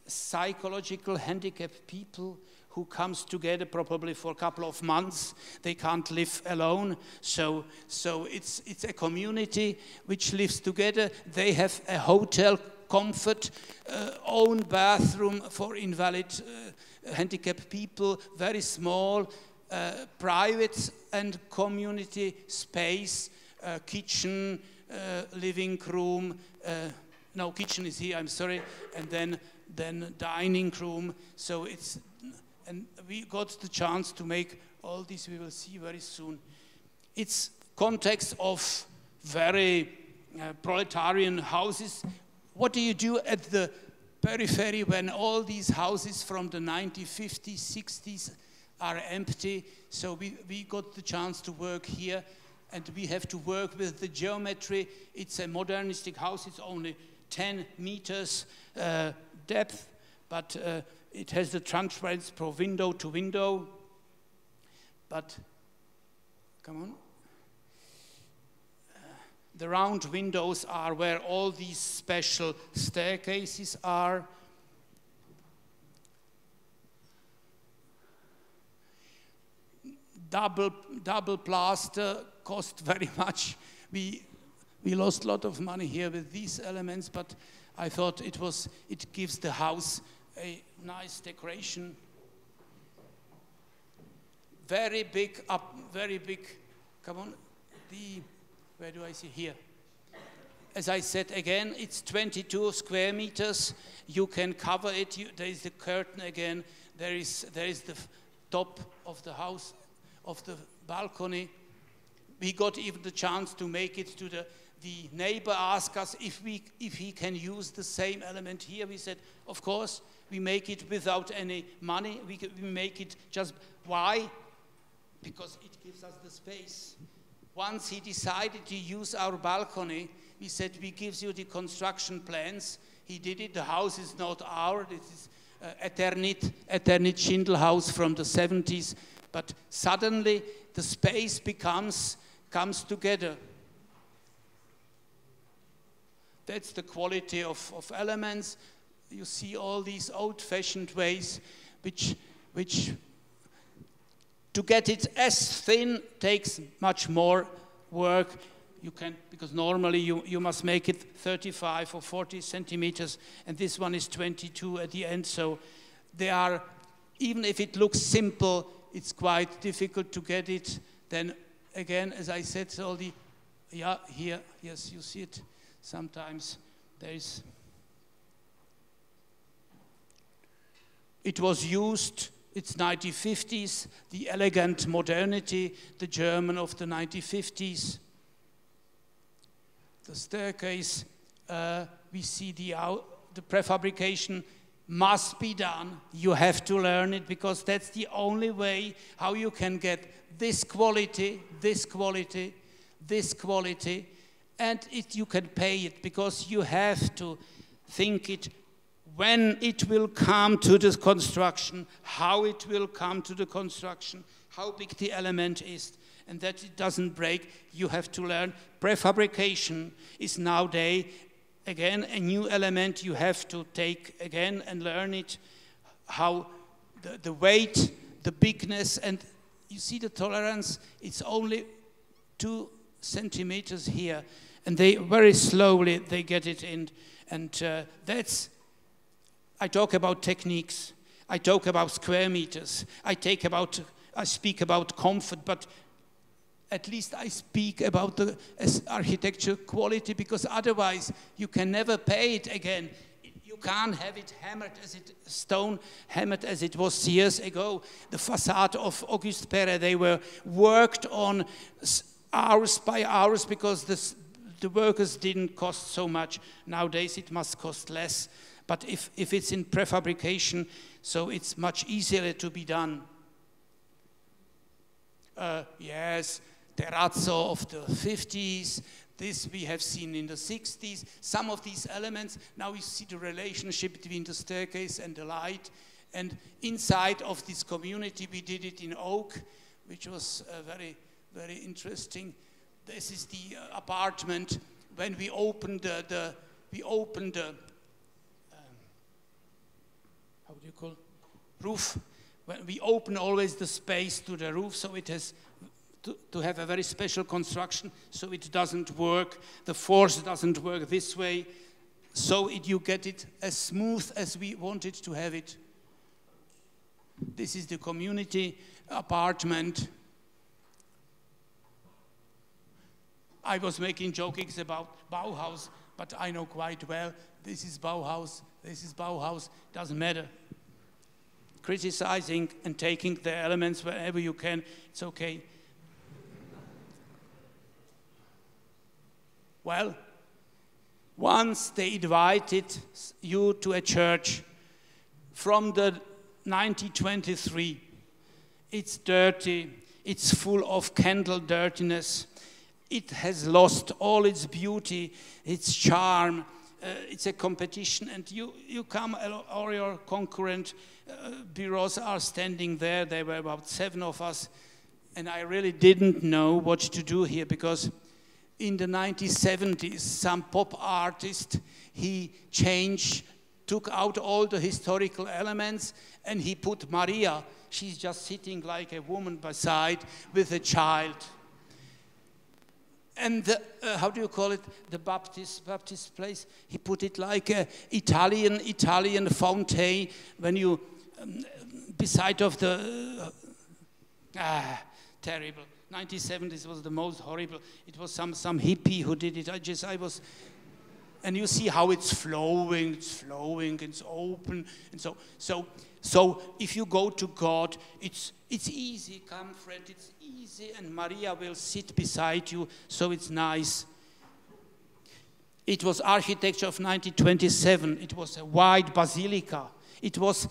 psychological handicapped people who comes together probably for a couple of months. They can't live alone, so it's a community which lives together. They have a hotel comfort, own bathroom for invalid handicapped people, very small, private and community space, kitchen, living room, no, kitchen is here, I'm sorry, and then dining room. So it's, and we got the chance to make all this, we will see very soon. It's context of very proletarian houses. What do you do at the periphery when all these houses from the 1950s, 60s are empty? So we got the chance to work here, and we have to work with the geometry. It's a modernistic house, it's only 10 meters depth, but it has the transparency from window to window. But, come on. The round windows are where all these special staircases are. Double plaster cost very much. We lost a lot of money here with these elements, but I thought it gives the house a nice decoration. Very big, come on, where do I see here? As I said again, it's 22 square meters. You can cover it, there is the curtain again, there is the top of the house, of the balcony. We got even the chance to make it to the neighbor asked us if he can use the same element here. We said, of course, we make it without any money. We make it just, why? Because it gives us the space. Once he decided to use our balcony, we said, we give you the construction plans. He did it, the house is not ours. This is Eternit Schindelhaus from the 70s. but suddenly the space comes together. That's the quality of elements. You see all these old-fashioned ways, which to get it as thin takes much more work. You can, because normally you must make it 35 or 40 centimeters, and this one is 22 at the end. So they are, even if it looks simple, it's quite difficult to get it. Then again, as I said, all the, yeah, here, yes, you see it. Sometimes there is. It was used. It's 1950s, the elegant modernity, the German of the 1950s. The staircase, we see the prefabrication must be done. You have to learn it because that's the only way how you can get this quality, this quality, this quality, and you can pay it because you have to think it when it will come to the construction, how it will come to the construction, how big the element is, and that it doesn't break. You have to learn. Prefabrication is nowadays, again, a new element you have to take again and learn it, how the weight, the bigness, and you see the tolerance, it's only 2 centimeters here, and they very slowly, they get it in, and that's, I talk about techniques, I talk about square meters, I speak about comfort, but at least I speak about the architecture quality, because otherwise you can never pay it again. You can't have it hammered stone hammered as it was years ago. The facade of Auguste Perret, they were worked on hours by hours because the workers didn't cost so much. Nowadays it must cost less. But if it's in prefabrication, so it's much easier to be done. Yes, terrazzo of the 50s, this we have seen in the 60s. Some of these elements, now we see the relationship between the staircase and the light. And inside of this community, we did it in oak, which was very, very interesting. This is the apartment. When we opened the how do you call roof? When we open always the space to the roof, so it has to have a very special construction, so it doesn't work. The force doesn't work this way, so you get it as smooth as we wanted to have it. This is the community apartment. I was making jokes about Bauhaus, but I know quite well, this is Bauhaus, doesn't matter. Criticizing and taking the elements wherever you can, it's okay. Well, once they invited you to a church from the 1923, it's dirty, it's full of candle dirtiness, it has lost all its beauty, its charm, it's a competition, and you come, or your concurrent bureaus are standing there. There were about 7 of us, and I really didn't know what to do here, because in the 1970s, some pop artist, he took out all the historical elements, and he put Maria. She's just sitting like a woman beside with a child. And how do you call it? The Baptist place. He put it like a Italian fountain when you beside of the terrible. 1970s was the most horrible. It was some hippie who did it. And you see how it's flowing, it's open, and so if you go to God, it's easy, come friend, it's easy, and Maria will sit beside you, so it's nice. It was architecture of 1927. It was a wide basilica. It was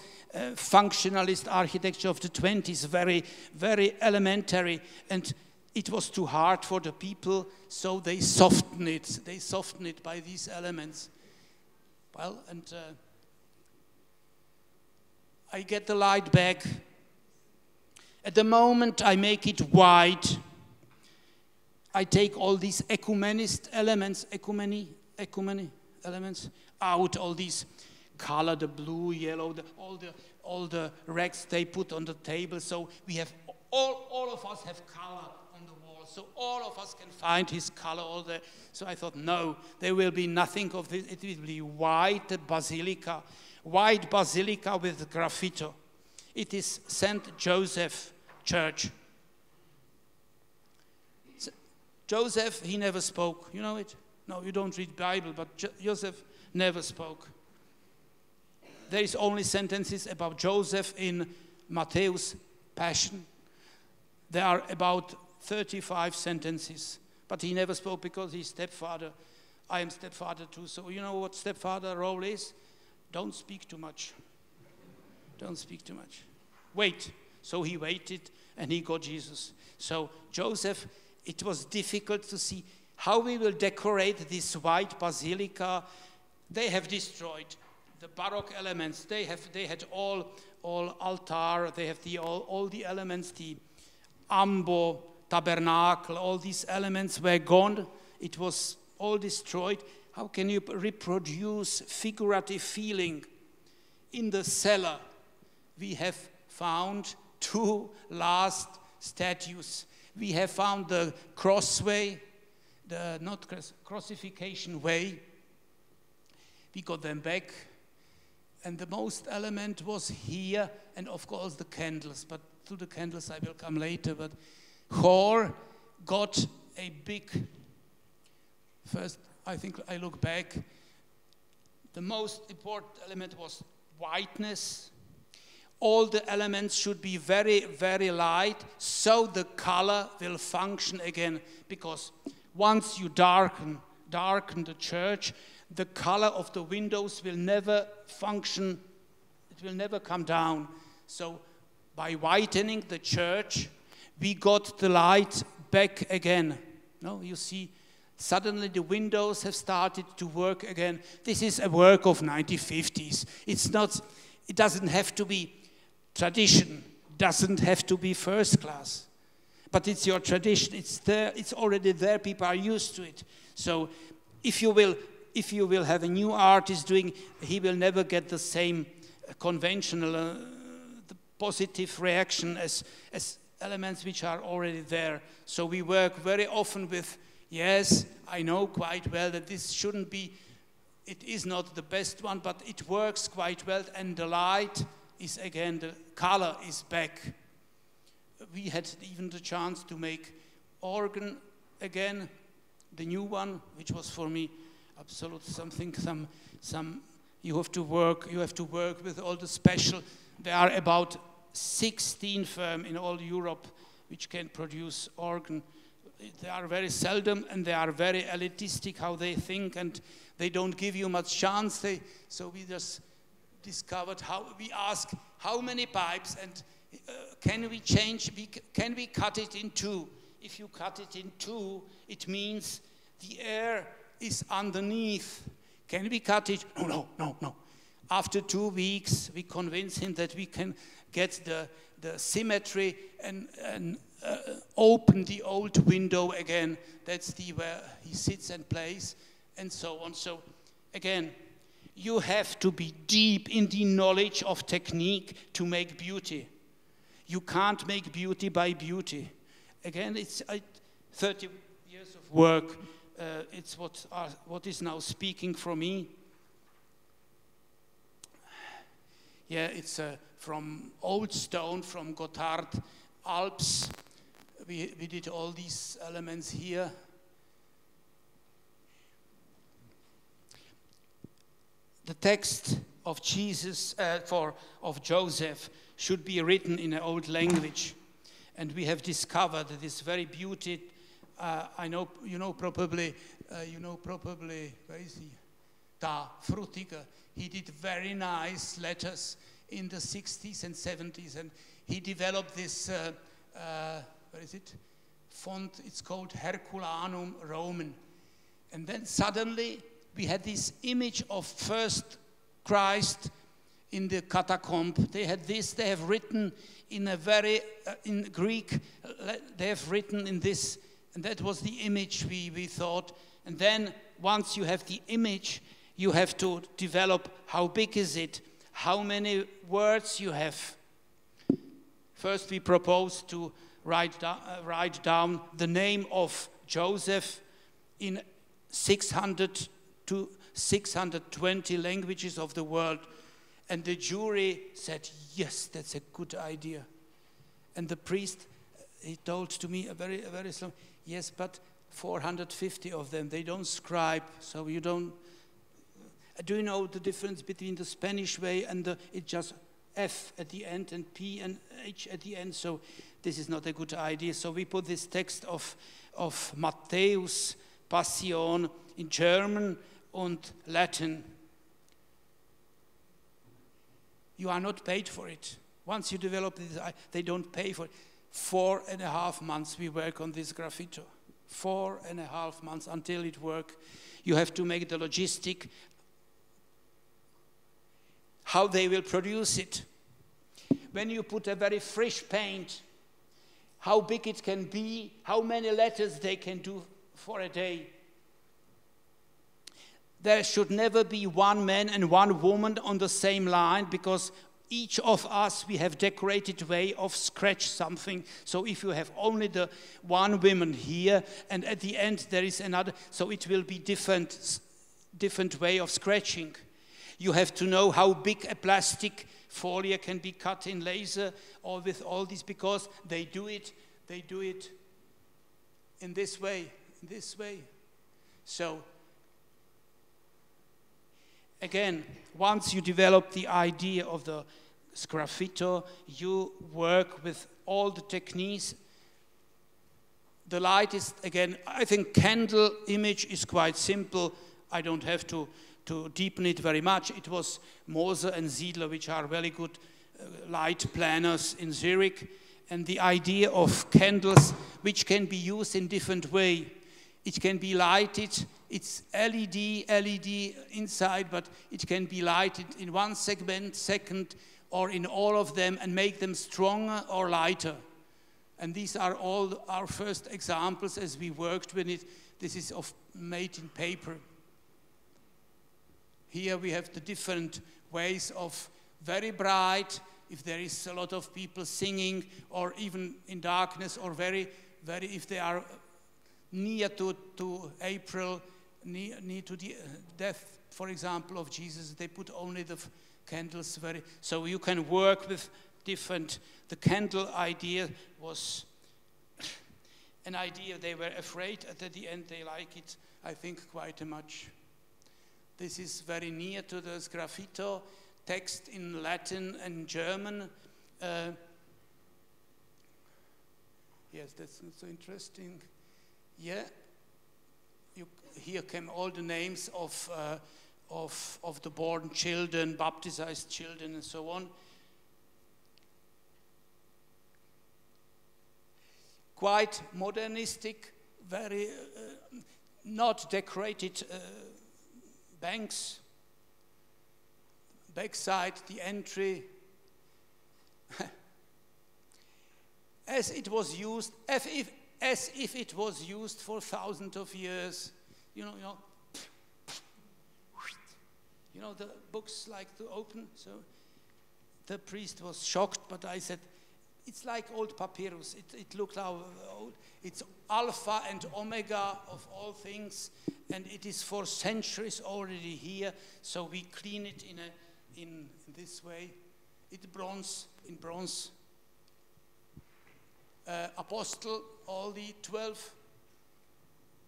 functionalist architecture of the 20s, very, very elementary, and it was too hard for the people, so they softened it. They softened it by these elements. Well, and I get the light back, At the moment, I make it white. I take all these ecumenist elements, ecumeny elements out, all these color, the blue, yellow, all the racks they put on the table. So we have, all of us have color on the wall. So all of us can find his color all there. So I thought, no, there will be nothing of this. It will be white basilica with graffito. It is St. Joseph Church. Joseph, he never spoke. You know it? No, you don't read Bible, but Joseph never spoke. There is only sentences about Joseph in Matthew's Passion. There are about 35 sentences, but he never spoke because he's stepfather. I am stepfather too, so you know what stepfather role is? Don't speak too much. Don't speak too much. Wait. So he waited and he got Jesus. So Joseph, it was difficult to see how we will decorate this white basilica. They have destroyed the Baroque elements. They had all altar. They have all the elements, the ambo, tabernacle, all these elements were gone. It was all destroyed. How can you reproduce figurative feeling? In the cellar, we have found 2 last statues. We have found the crossway, the not crucifixion way. We got them back. And the most element was here, and of course the candles. But to the candles I will come later. But Hor got a big, first I think I look back, the most important element was whiteness. All the elements should be very, very light, so the color will function again. Because once you darken the church, the color of the windows will never function, it will never come down. So by whitening the church, we got the light back again. No, you see, suddenly the windows have started to work again. This is a work of 1950s. It doesn't have to be tradition, doesn't have to be first class. But it's your tradition, it's there, it's already there, people are used to it. So if you will have a new artist doing, he will never get the same conventional, the positive reaction as elements which are already there. So we work very often with, yes, I know quite well that this shouldn't be, it is not the best one, but it works quite well, and the light is again, the color is back. We had even the chance to make organ again, the new one, which was for me absolute something, you have to work with all the special. There are about 16 firms in all Europe which can produce organ. They are very seldom and they are very elitistic how they think, and they don't give you much chance. So we just discovered how, we ask how many pipes, and can we change, can we cut it in 2? If you cut it in 2, it means the air is underneath. Can we cut it? No. After 2 weeks, we convince him that we can get the symmetry and open the old window again. That's where he sits and plays, and so on. So again, you have to be deep in the knowledge of technique to make beauty. You can't make beauty by beauty. Again, it's 30 years of work. It's what is now speaking for me. Yeah, it's from old stone, from Gotthard Alps. We did all these elements here. The text of Jesus, of Joseph, should be written in an old language, and we have discovered this very beauty. I know you know probably. Where is he? Da Frutiger. He did very nice letters in the 60s and 70s, and he developed this. Where is it? Font. It's called Herculanum Roman, and then suddenly we had this image of first Christ in the catacomb. They had this, they have written in a very, in Greek, they have written in this, and that was the image we thought. And then once you have the image, you have to develop how big is it, how many words you have. First we proposed to write down the name of Joseph in 600 to 620 languages of the world. And the jury said, yes, that's a good idea. And the priest, he told to me a very slow, yes, but 450 of them, they don't scribe, so you don't. Do you know the difference between the Spanish way and it just F at the end and P and H at the end? So this is not a good idea. So we put this text of Matthäus Passion in German and Latin. You are not paid for it. Once you develop this, they don't pay for it. 4.5 months we work on this graffito. 4.5 months until it works. You have to make the logistic, how they will produce it. When you put a very fresh paint, how big it can be, how many letters they can do for a day. There should never be one man and one woman on the same line, because each of us, we have decorated way of scratch something. So if you have only the one woman here, and at the end there is another, so it will be different way of scratching. You have to know how big a plastic folia can be cut in laser or with all this, because they do it in this way. So again, once you develop the idea of the graffito, you work with all the techniques. The light is, again, I think candle image is quite simple. I don't have to deepen it very much. It was Moser and Siedler, which are very good light planners in Zurich. And the idea of candles, which can be used in different way. It can be lighted. It's LED inside, but it can be lighted in one segment, second, or in all of them, and make them stronger or lighter. And these are all our first examples as we worked with it. This is made in paper. Here we have the different ways of very bright, if there is a lot of people singing, or even in darkness, or very, if they are near to April, near to the death, for example, of Jesus, they put only the candles so you can work with different. The candle idea was an idea they were afraid, and at the end they like it, I think, quite much. This is very near to the graffito, text in Latin and German. Yes, that's not so interesting. Yeah, here came all the names of the born children, baptized children, and so on. Quite modernistic, very not decorated banks. Backside, the entry. As it was used, as if it was used for thousands of years. You know, the books like to open. So the priest was shocked, but I said, it's like old papyrus. It looked old. It's alpha and omega of all things, and it is for centuries already here. So we clean it in this way. It's bronze, in bronze. Apostle, all the 12,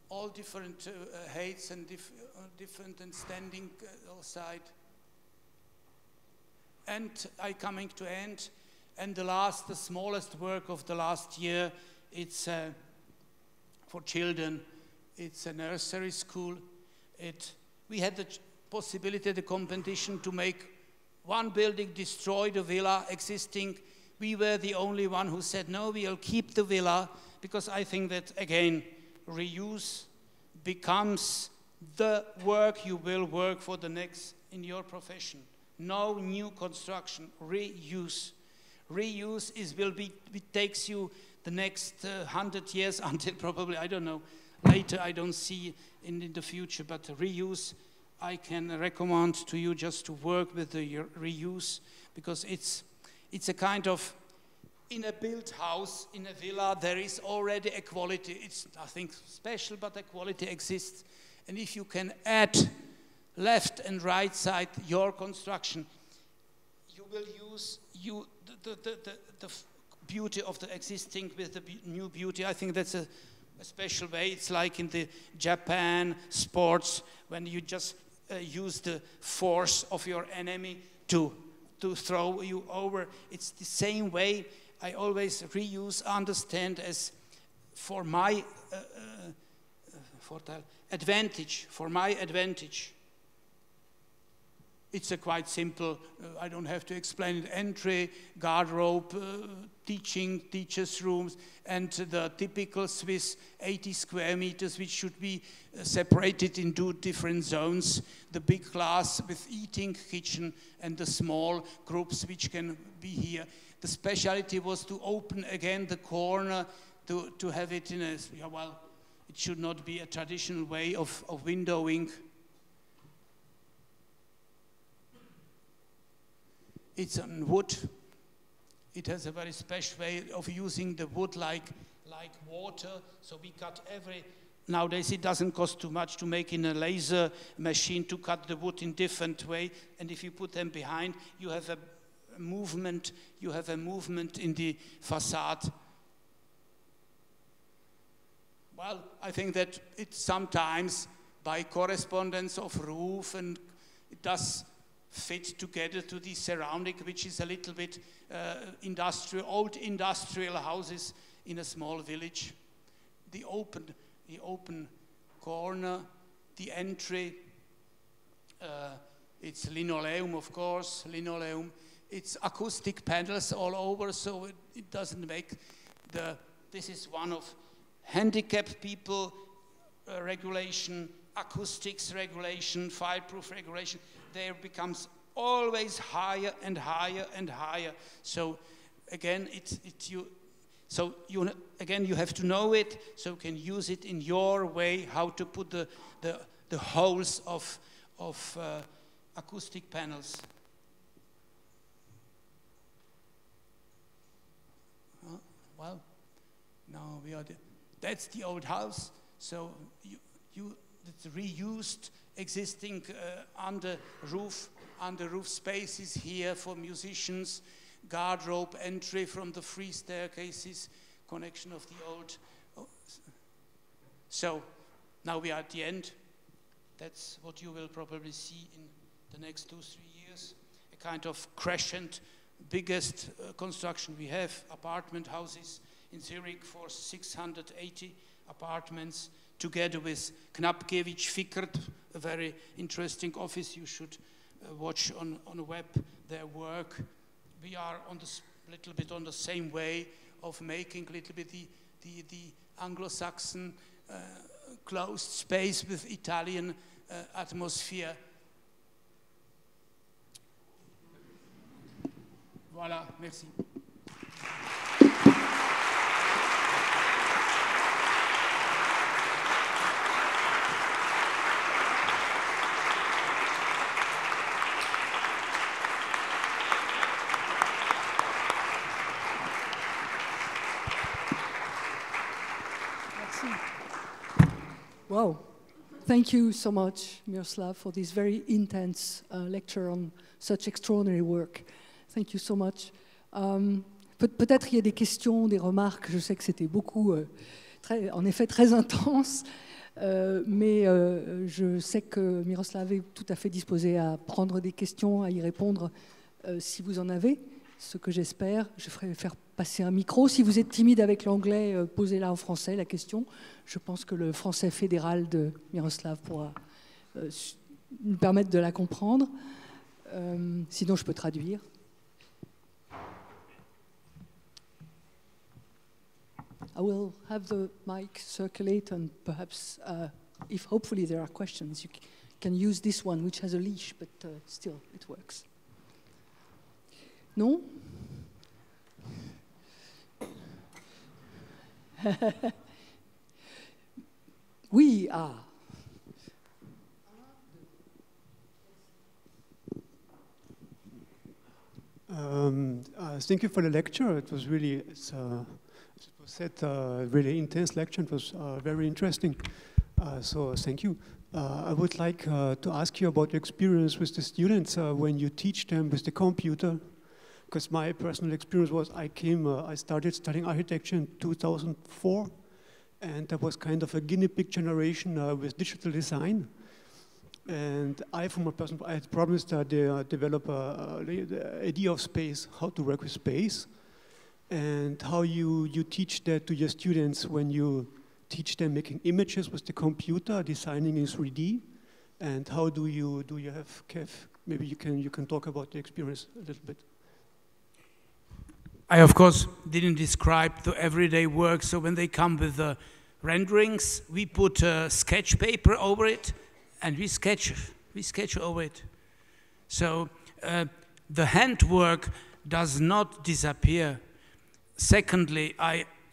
all different heights and different and standing side. And I coming to end. And the smallest work of the last year, it's for children. It's a nursery school. We had the possibility, the competition to make one building, destroy the villa existing. We were the only one who said, no, we'll keep the villa, because I think that, again, reuse becomes the work you will work for the next in your profession. No new construction, reuse. Reuse it takes you the next 100 years until probably, I don't know, later I don't see in the future, but reuse, I can recommend to you just to work with the reuse, because it's a kind of, in a built house, in a villa, there is already a quality. It's nothing special, but the quality exists. And if you can add left and right side your construction, you will use the beauty of the existing with the new beauty. I think that's a special way. It's like in the Japan sports, when you just use the force of your enemy to throw you over. It's the same way I always reuse, understand as for my advantage, for my advantage. It's a quite simple, I don't have to explain it, entry, garderobe, teachers' rooms, and the typical Swiss 80 square meters, which should be separated into different zones. The big class with eating, kitchen, and the small groups which can be here. The specialty was to open again the corner, to have it in a, well, it should not be a traditional way of windowing. It's on wood. It has a very special way of using the wood like water. So we cut nowadays it doesn't cost too much to make in a laser machine to cut the wood in different way. And if you put them behind, you have a movement in the facade. Well, I think that it's sometimes by correspondence of roof, and it does fit together to the surrounding, which is a little bit old industrial houses in a small village. The open corner, the entry, it's linoleum, of course, linoleum. It's acoustic panels all over, so it doesn't make this is one of handicapped people regulation, acoustics regulation, fireproof regulation. There becomes always higher and higher and higher. So again, you have to know it, so you can use it in your way, how to put the holes of acoustic panels. Well, now that's the old house. So it's reused existing under roof spaces here for musicians, garderobe, entry from the free staircases, connection of the old. So now we are at the end. That's what you will probably see in the next 2-3 years. A kind of crescent, biggest construction we have, apartment houses in Zurich for 680 apartments, together with Knapkiewicz Fickert, a very interesting office. You should watch on the web their work. We are a little bit on the same way of making a little bit the Anglo-Saxon closed space with Italian atmosphere. Voilà, merci.
Wow. Thank you so much, Miroslav, for this very intense lecture on such extraordinary work. Thank you so much. Peut-être il y a des questions, des remarques. Je sais que c'était beaucoup, en effet, très intense. Mais je sais que Miroslav est tout à fait disposé à prendre des questions, à y répondre si vous en avez, ce que j'espère. Je ferai faire passer un micro. Si vous êtes timide avec l'anglais, posez-la en français, la question. Je pense que le français fédéral de Miroslav pourra nous permettre de la comprendre. Sinon, je peux traduire. I will have the mic circulate, and perhaps, if hopefully there are questions, you can use this one, which has a leash, but still it works. Non? Oui, ah.
Thank you for the lecture. It was really, as it was said, really intense lecture. It was very interesting. So thank you. I would like to ask you about your experience with the students when you teach them with the computer. Because my personal experience was I started studying architecture in 2004, and I was kind of a guinea pig generation with digital design. And I had problems to develop the idea of space, how to work with space, and how you teach that to your students when you teach them making images with the computer, designing in 3D, and how do you have maybe you can talk about the experience a little bit.
I of course didn't describe the everyday work, so when they come with the renderings, we put a sketch paper over it. And we sketch over it. So the handwork does not disappear. Secondly,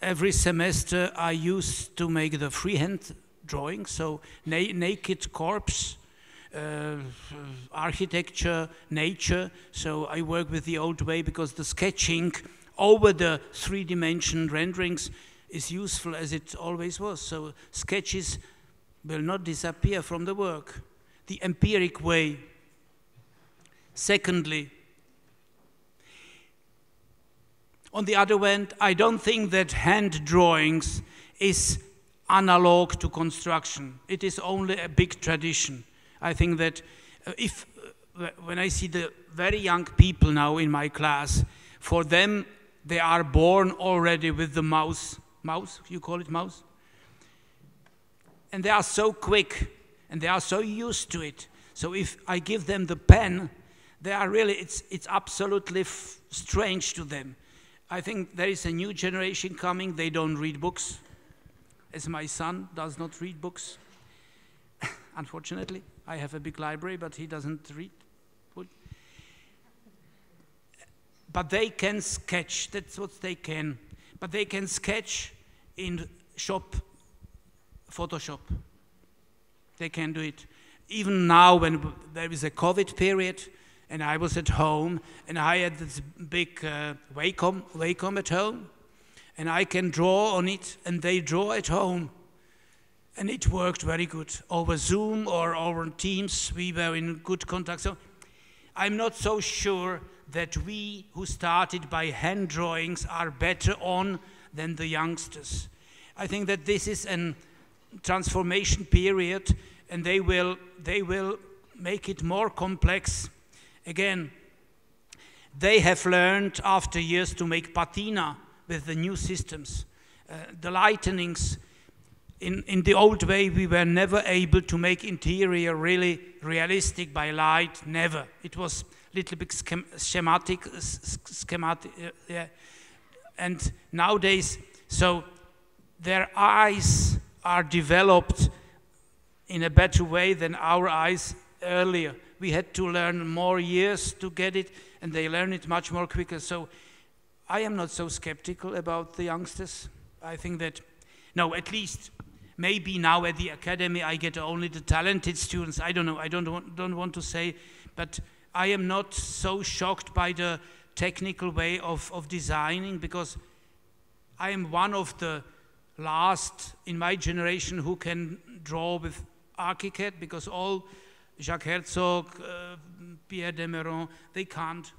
every semester I used to make the freehand drawing, so naked corpse, architecture, nature. So I work with the old way because the sketching over the three-dimension renderings is useful as it always was. So sketches will not disappear from the work, the empiric way. Secondly, on the other hand, I don't think that hand drawings is analog to construction. It is only a big tradition. I think that when I see the very young people now in my class, for them, they are born already with the mouse. Mouse, you call it mouse? And they are so quick, and they are so used to it. So if I give them the pen, they are really, it's absolutely strange to them. I think there is a new generation coming, they don't read books, as my son does not read books. Unfortunately, I have a big library, but he doesn't read. But they can sketch, that's what they can. But they can sketch in Photoshop. They can do it. Even now when there is a COVID period and I was at home and I had this big Wacom at home and I can draw on it and they draw at home. And it worked very good. Over Zoom or over Teams, we were in good contact. So I'm not so sure that we who started by hand drawings are better on than the youngsters. I think that this is a transformation period and they will make it more complex. Again, they have learned after years to make patina with the new systems. The lightenings, in the old way, we were never able to make interior really realistic by light, never. It was a little bit schematic, yeah. And nowadays, so their eyes are developed in a better way than our eyes earlier. We had to learn more years to get it, and they learn it much more quicker. So I am not so skeptical about the youngsters. I think that, no, at least maybe now at the academy I get only the talented students. I don't know, I don't want to say, but I am not so shocked by the technical way of designing because I am one of the last in my generation who can draw with ArchiCAD because all Jacques Herzog, Pierre Demeron, they can't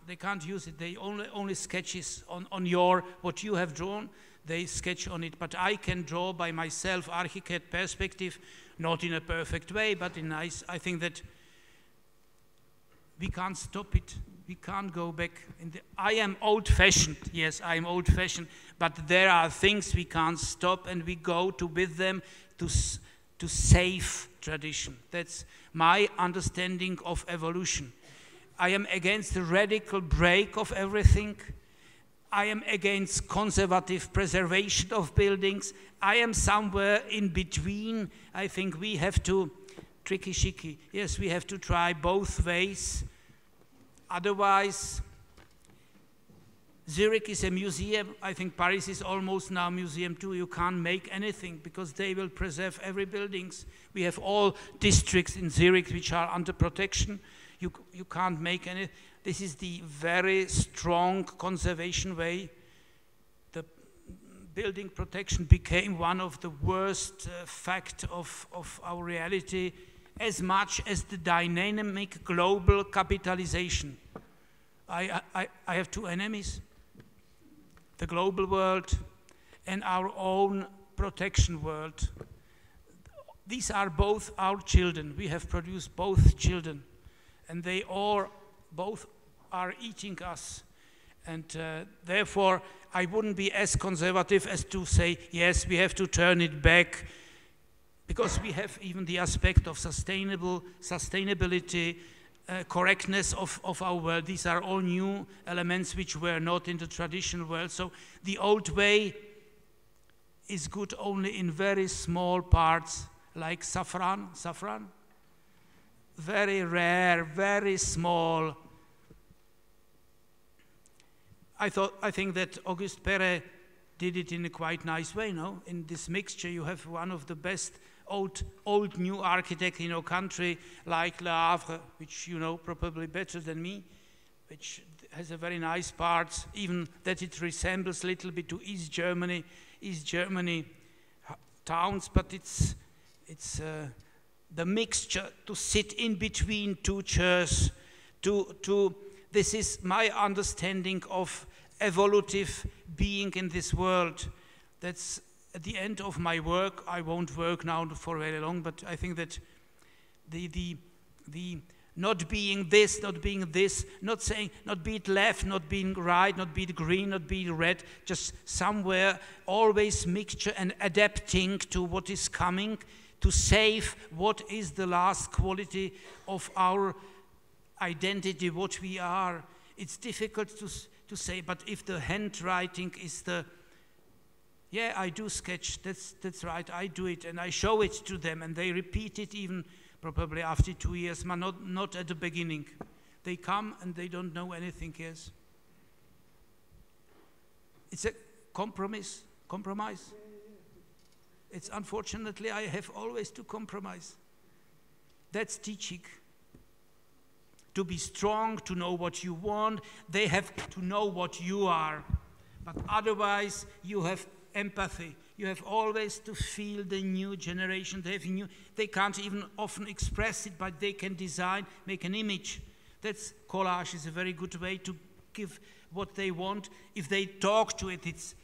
use it. They only sketches on your, what you have drawn, they sketch on it. But I can draw by myself ArchiCAD perspective, not in a perfect way, but in nice. I think that we can't stop it. We can't go back. I am old-fashioned. Yes, I am old-fashioned. But there are things we can't stop, and we go with them to save tradition. That's my understanding of evolution. I am against the radical break of everything. I am against conservative preservation of buildings. I am somewhere in between. I think we have to, tricky-shicky, yes, we have to try both ways. Otherwise, Zurich is a museum. I think Paris is almost now a museum too. You can't make anything because they will preserve every buildings. We have all districts in Zurich which are under protection. You can't make any. This is the very strong conservation way. The building protection became one of the worst fact of our reality, as much as the dynamic global capitalization. I have two enemies, the global world and our own protection world. These are both our children. We have produced both children, and they all both are eating us. And therefore, I wouldn't be as conservative as to say, yes, we have to turn it back, because we have even the aspect of sustainability, correctness of our world. These are all new elements which were not in the traditional world. So the old way is good only in very small parts, like saffron. Very rare, very small. I think that Auguste Perret did it in a quite nice way, no? In this mixture, you have one of the best old new architect in our country, like Le Havre, which you know probably better than me, which has a very nice part, even that it resembles a little bit to East Germany towns, but it's the mixture to sit in between two chairs. This is my understanding of evolutive being in this world. That's at the end of my work. I won't work now for very long, but I think that the not being this, not saying, not be it left, not being right, not be it green, not be it red, just somewhere, always mixture and adapting to what is coming, to save what is the last quality of our identity, what we are. It's difficult to say, but if the handwriting is yeah, I do sketch, that's right, I do it, and I show it to them, and they repeat it even probably after 2 years, but not at the beginning. They come and they don't know anything else. It's a compromise. It's unfortunately, I have always to compromise. That's teaching. To be strong, to know what you want, they have to know what you are. But otherwise, you have empathy. You have always to feel the new generation. They can't even often express it, but they can design, make an image. That's collage is a very good way to give what they want. If they talk to it, it's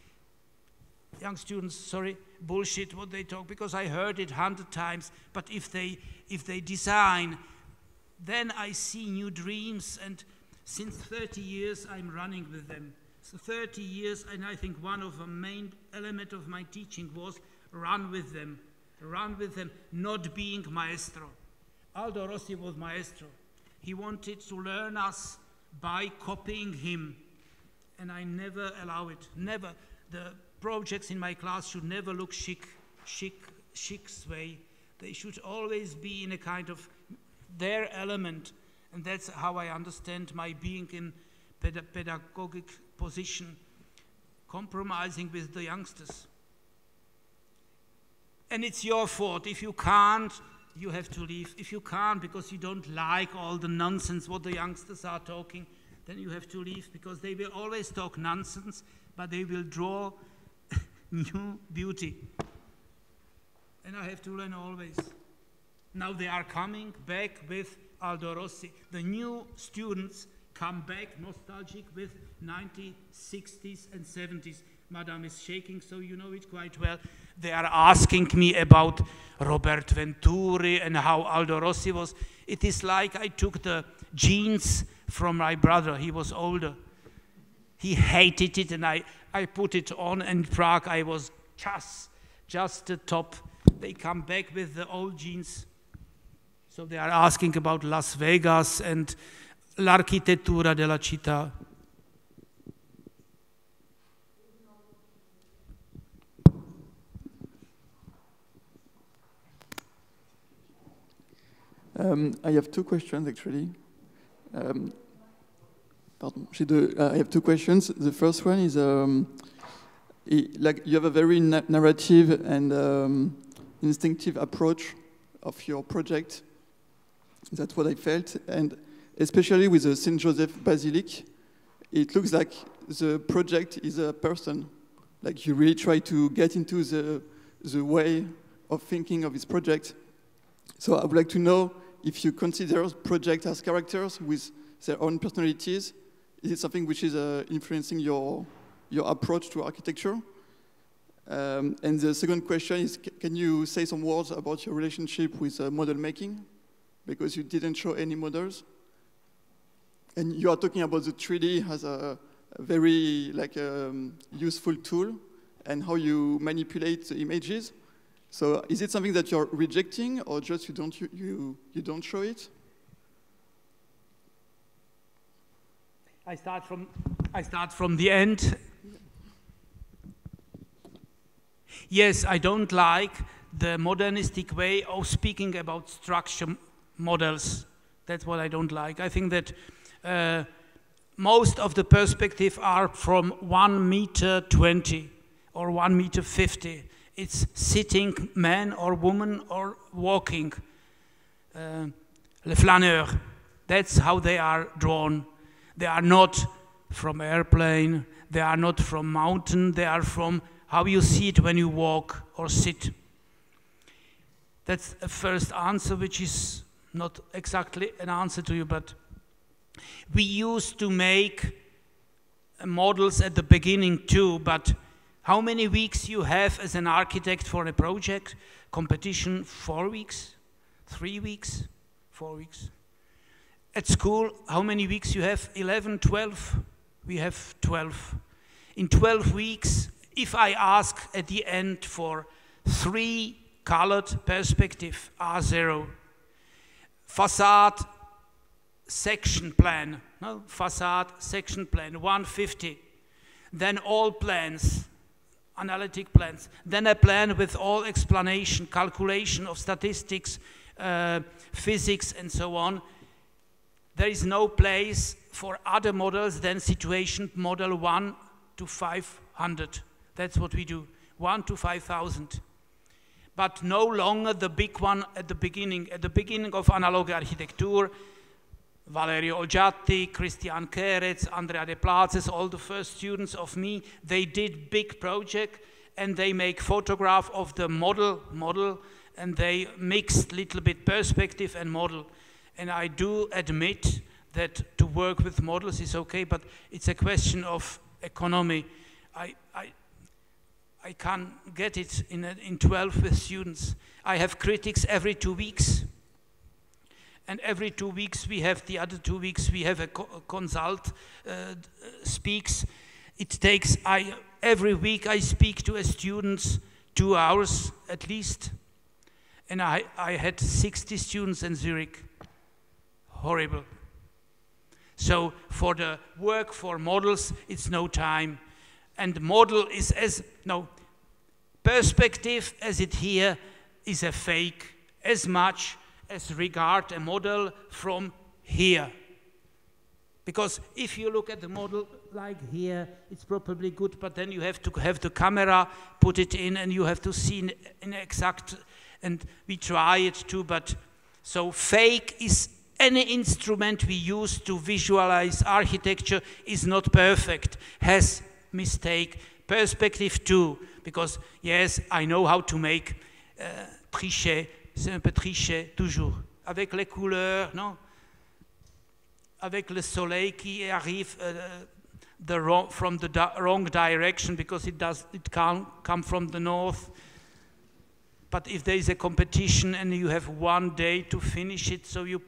young students, sorry, bullshit what they talk, because I heard it 100 times. But if they design, then I see new dreams, and since 30 years I'm running with them. So 30 years, and I think one of the main elements of my teaching was run with them, not being maestro. Aldo Rossi was maestro. He wanted to learn us by copying him, and I never allow it, never. The projects in my class should never look Šik's way. They should always be in a kind of their element, and that's how I understand my being in pedagogic position, compromising with the youngsters. And it's your fault. If you can't, you have to leave. If you can't because you don't like all the nonsense what the youngsters are talking, then you have to leave, because they will always talk nonsense, but they will draw new beauty. And I have to learn always. Now they are coming back with Aldo Rossi. The new students come back nostalgic with 1960s and 70s. Madame is shaking, so you know it quite well. They are asking me about Robert Venturi and how Aldo Rossi was. It is like I took the jeans from my brother. He was older. He hated it, and I put it on, and in Prague I was just the top. They come back with the old jeans. So they are asking about Las Vegas and l'architettura della città.
I have two questions, actually. Pardon. I have two questions. The first one is, like you have a very narrative and instinctive approach of your project. That's what I felt, and especially with the Saint Joseph Basilic, it looks like the project is a person. Like you really try to get into the way of thinking of this project. So I would like to know if you consider projects as characters with their own personalities. Is it something which is influencing your approach to architecture? And the second question is, can you say some words about your relationship with model making? Because you didn't show any models. And you are talking about the 3D as a very useful tool and how you manipulate the images. So is it something that you're rejecting, or just you don't show it?
I start from the end. Yes, I don't like the modernistic way of speaking about structure models. That's what I don't like. I think that most of the perspectives are from 1.20 meters or 1.50 meters. It's sitting man or woman or walking. Le flâneur. That's how they are drawn. They are not from airplane. They are not from mountain. They are from how you see it when you walk or sit. That's a first answer, which is not exactly an answer to you, but we used to make models at the beginning too, but how many weeks you have as an architect for a project? Competition, 4 weeks, 3 weeks, 4 weeks. At school, how many weeks you have? 11, 12? We have 12. In 12 weeks, if I ask at the end for 3 colored perspective, R0, facade section plan, no? Facade section plan, 150. Then all plans, analytic plans. Then a plan with all explanation, calculation of statistics, physics, and so on. There is no place for other models than situation model 1 to 500. That's what we do, 1 to 5,000. But no longer the big one at the beginning. At the beginning of Analoge Architektur, Valerio Olgiati, Christian Keretz, Andrea De Plazes, all the first students of me, they did big project and they make photograph of the model and they mixed little bit perspective and model. And I do admit that to work with models is okay, but it's a question of economy. I can't get it in 12 with students. I have critics every 2 weeks. And every 2 weeks we have, the other 2 weeks we have a consult speaks. It takes, every week I speak to a student 2 hours at least. And I had 60 students in Zurich. Horrible. So for the work for models, it's no time. And model is perspective as it here is a fake as much as regard a model from here. Because if you look at the model like here, it's probably good, but then you have to have the camera, put it in, and you have to see in exact, and we try it too, but so fake is any instrument we use to visualize architecture is not perfect, has mistake. Perspective too, because yes, I know how to make tricher, c'est un peu tricher toujours, avec les couleurs, non? Avec le soleil qui arrive from the wrong direction because it can't come from the north. But if there is a competition and you have 1 day to finish it, so you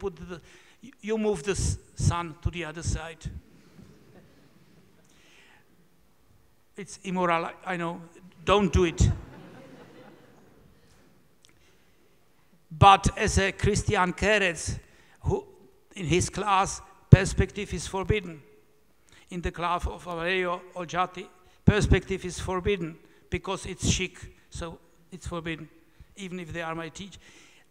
move the sun to the other side. It's immoral, I know, don't do it. But as a Christian Keretz, who in his class, perspective is forbidden. In the class of Valerio Olgiati, perspective is forbidden because it's chic, so it's forbidden, even if they are my teacher.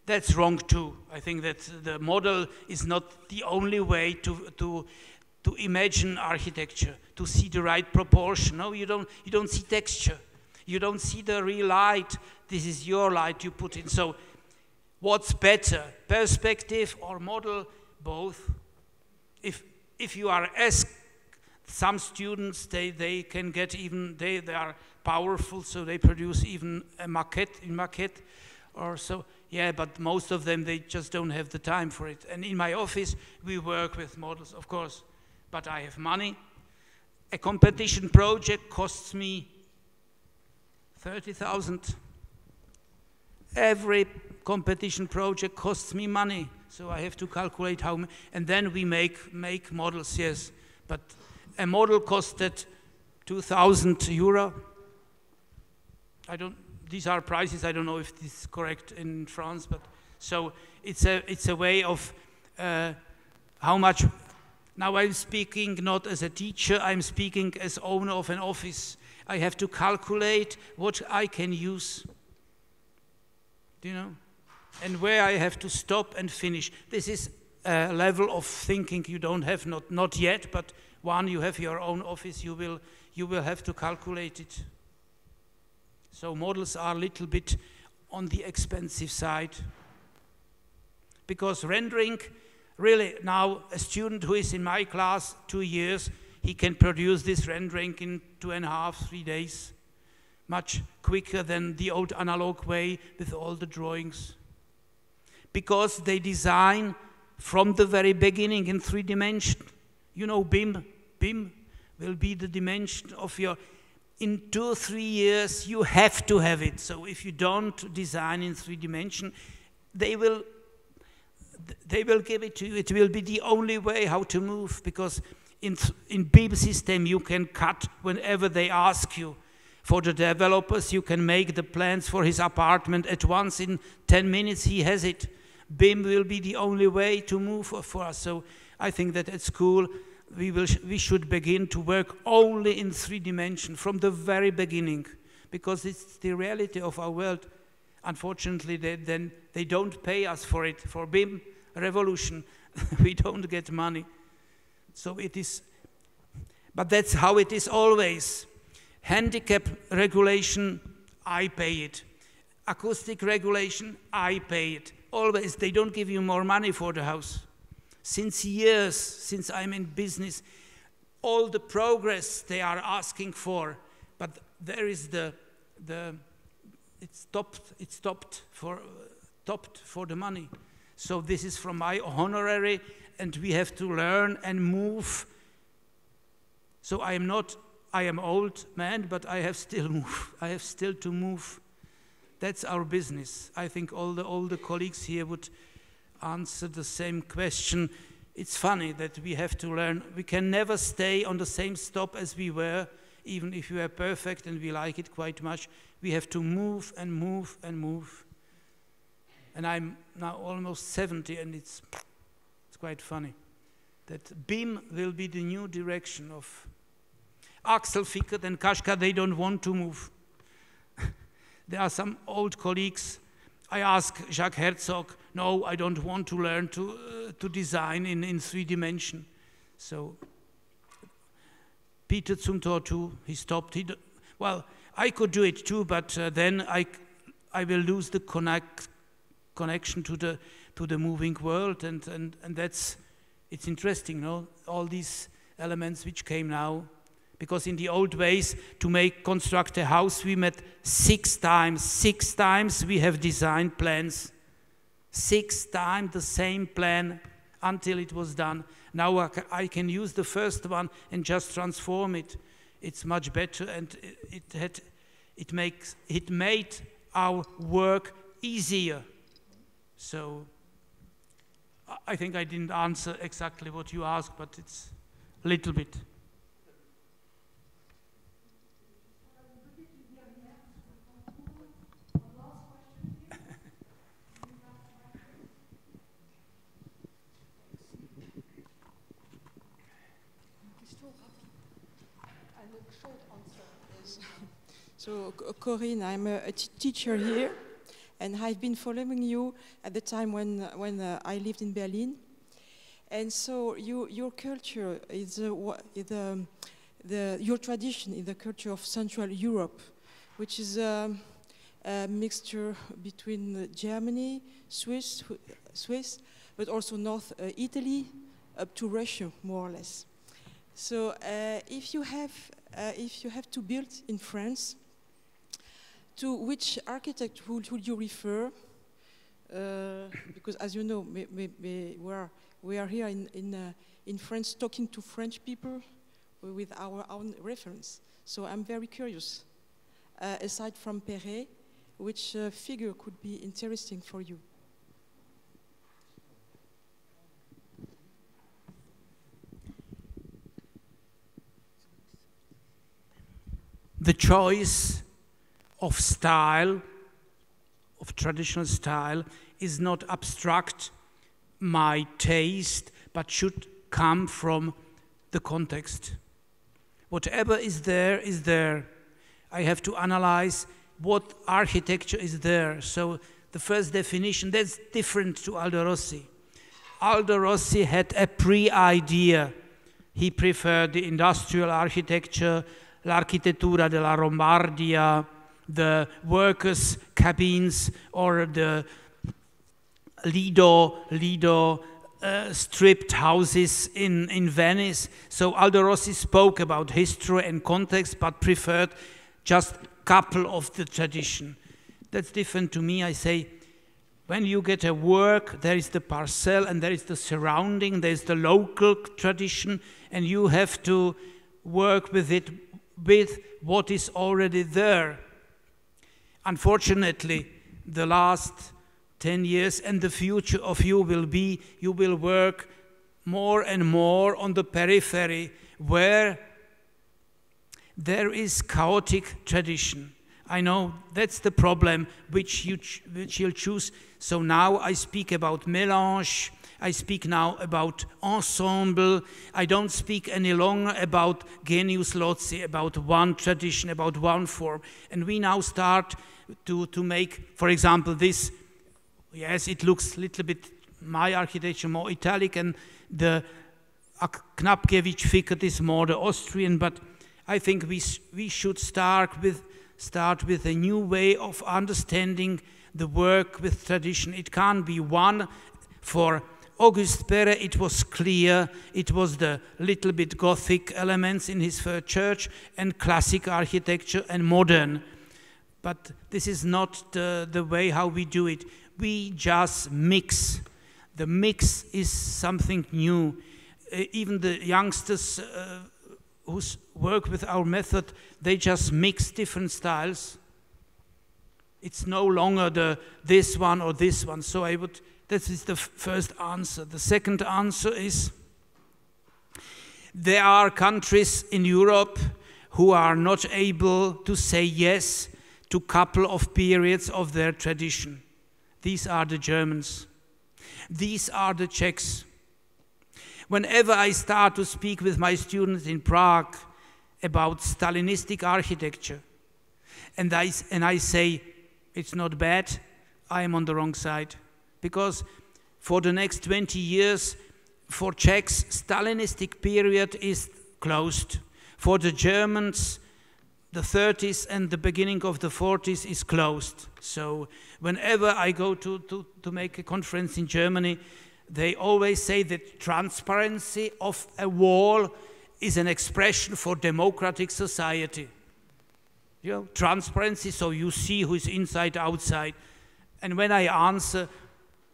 That's wrong too. I think that the model is not the only way to to imagine architecture, to see the right proportion. No, you don't see texture. You don't see the real light. This is your light you put in. So what's better, perspective or model? Both. If you are as some students, they can get even, they are powerful, so they produce even a maquette or so. Yeah, but most of them, they just don't have the time for it. And in my office, we work with models, of course, but I have money. A competition project costs me 30,000. Every competition project costs me money, so I have to calculate how, and then we make models, yes. But a model costed 2,000 euro. These are prices, I don't know if this is correct in France, but so it's a way of how much. Now I'm speaking not as a teacher, I'm speaking as owner of an office. I have to calculate what I can use, do you know? And where I have to stop and finish. This is a level of thinking you don't have, not yet, but when you have your own office, you will have to calculate it. So models are a little bit on the expensive side. Because rendering, really now a student who is in my class 2 years, he can produce this rendering in 2.5, 3 days. Much quicker than the old analog way with all the drawings. Because they design from the very beginning in 3 dimensions. You know BIM? BIM will be the dimension of your... In 2 or 3 years, you have to have it. So if you don't design in 3 dimensions, they will give it to you. It will be the only way how to move, because in BIM system, you can cut whenever they ask you. For the developers, you can make the plans for his apartment at once. In 10 minutes, he has it. BIM will be the only way to move for us. So I think that at school, we should begin to work only in 3 dimensions from the very beginning, because it's the reality of our world. Unfortunately, they don't pay us for it. For BIM revolution, we don't get money. So it is, but that's how it is always. Handicap regulation, I pay it. Acoustic regulation, I pay it. Always, they don't give you more money for the house. Since years, since I'm in business, all the progress they are asking for, but there is it's stopped for the money. So this is from my honorary, and we have to learn and move. So I am old man, but I have still to move. That's our business. I think all the colleagues here would answer the same question. It's funny that we have to learn. We can never stay on the same stop as we were, even if we are perfect and we like it quite much. We have to move and move and move. And I'm now almost 70, and it's quite funny that BIM will be the new direction of Axel Fickert and Kaschka. They don't want to move. There are some old colleagues. I ask Jacques Herzog, no, I don't want to learn to design in 3 dimensions. So Peter Zumthor too, he stopped. Well, I could do it too, but then I will lose the connection to the moving world, and it's interesting, no? All these elements which came now. Because in the old ways, to construct a house, we met 6 times. 6 times we have designed plans. 6 times the same plan until it was done. Now I can use the first one and just transform it. It's much better, and it made our work easier. So I think I didn't answer exactly what you asked, but it's a little bit.
So, Corinne, I'm a teacher here, and I've been following you at the time when I lived in Berlin. And so your culture is your tradition is the culture of Central Europe, which is a mixture between Germany, Swiss, but also North Italy, up to Russia, more or less. So if you have to build in France, to which architect would you refer? Because as you know, we are here in France talking to French people with our own reference. So I'm very curious, aside from Perret, which figure could be interesting for you?
The choice of style, of traditional style, is not abstract, my taste, but should come from the context. Whatever is there is there. I have to analyze what architecture is there. So the first definition, that's different to Aldo Rossi. Aldo Rossi had a pre-idea. He preferred the industrial architecture, l'architettura della Lombardia, the workers' cabins, or the Lido stripped houses in Venice. So Aldo Rossi spoke about history and context, but preferred just a couple of the tradition. That's different to me. I say, when you get a work, there is the parcel and there is the surrounding, there is the local tradition, and you have to work with it, with what is already there. Unfortunately, the last 10 years and the future of you will be, you will work more and more on the periphery where there is chaotic tradition. I know that's the problem which you'll choose. So now I speak about mélange, I speak now about ensemble. I don't speak any longer about genius loci, about one tradition, about one form. And we now start to make, for example, this. Yes, it looks a little bit, my architecture, more Italic, and the Knapkiewicz figure is more the Austrian, but I think we should start with a new way of understanding the work with tradition. It can't be one. For Auguste Perret, it was clear, it was the little bit Gothic elements in his first church, and classic architecture and modern. But this is not the way how we do it. We just mix. The mix is something new. Even the youngsters who work with our method, they just mix different styles. It's no longer this one or this one. So that is the first answer. The second answer is, there are countries in Europe who are not able to say yes to a couple of periods of their tradition. These are the Germans. These are the Czechs. Whenever I start to speak with my students in Prague about Stalinistic architecture, and I say, it's not bad, I am on the wrong side. Because for the next 20 years, for Czechs, Stalinistic period is closed. For the Germans, the 30s and the beginning of the 40s is closed. So whenever I go to make a conference in Germany, they always say that transparency of a wall is an expression for democratic society. You know, transparency, so you see who is inside, outside. And when I answer,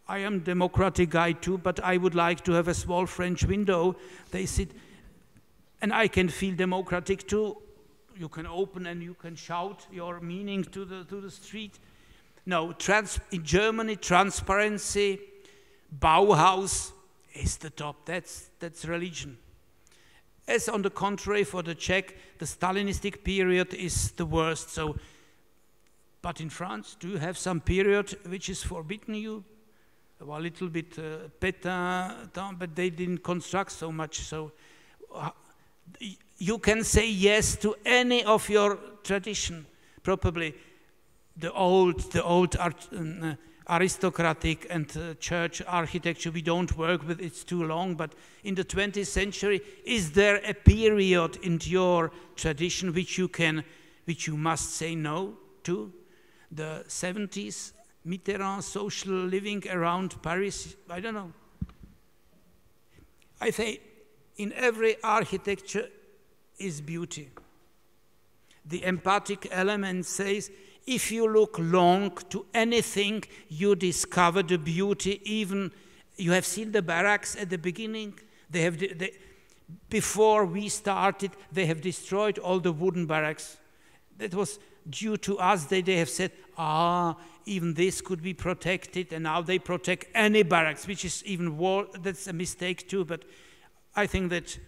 I am a democratic guy too, but I would like to have a small French window, they sit, and I can feel democratic too. You can open and you can shout your meaning to the street. No, in Germany, transparency, Bauhaus is the top. That's religion. As on the contrary, for the Czech, the Stalinistic period is the worst. So, but in France, do you have some period which is forbidden you? Well, a little bit Pétain, but they didn't construct so much. So you can say yes to any of your tradition. Probably the old aristocratic and church architecture we don't work with, it's too long, but in the 20th century, is there a period in your tradition which you must say no to? The 70s, Mitterrand social living around Paris, I don't know. I think in every architecture is beauty. The empathic element says, if you look long to anything, you discover the beauty. Even you have seen the barracks at the beginning. Before we started, they have destroyed all the wooden barracks. That was due to us. They have said, even this could be protected, and now they protect any barracks, which is even worse. That's a mistake too. But I think that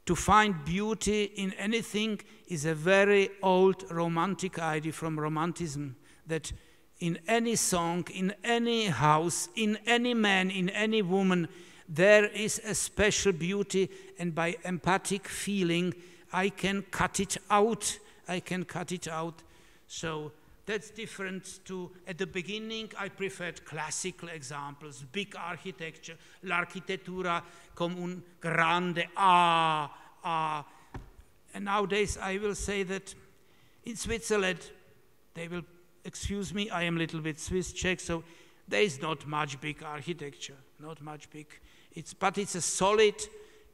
to find beauty in anything is a very old romantic idea from Romanticism, that in any song, in any house, in any man, in any woman, there is a special beauty, and by empathic feeling, I can cut it out. I can cut it out. So that's different to, at the beginning, I preferred classical examples, big architecture, l'architettura come un grande And nowadays I will say that in Switzerland, they will, excuse me, I am a little bit Swiss Czech, so there is not much big architecture, not much big. But it's a solid,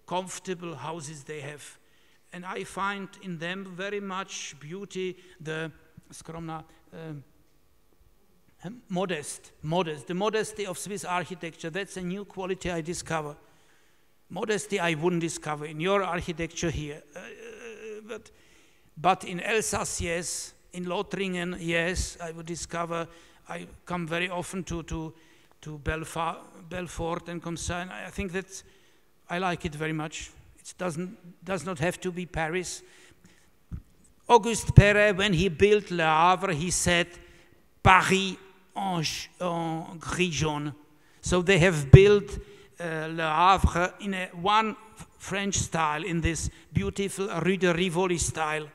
comfortable houses they have. And I find in them very much beauty, the skromna, the modesty of Swiss architecture. That's a new quality I discover. Modesty I wouldn't discover in your architecture here. But in Alsace, yes. In Lothringen, yes, I would discover. I come very often to Belfort and Compiègne. I think that I like it very much. It does not have to be Paris. Auguste Perret, when he built Le Havre, he said, Paris en gris jaune. So they have built Le Havre in one French style, in this beautiful Rue de Rivoli style.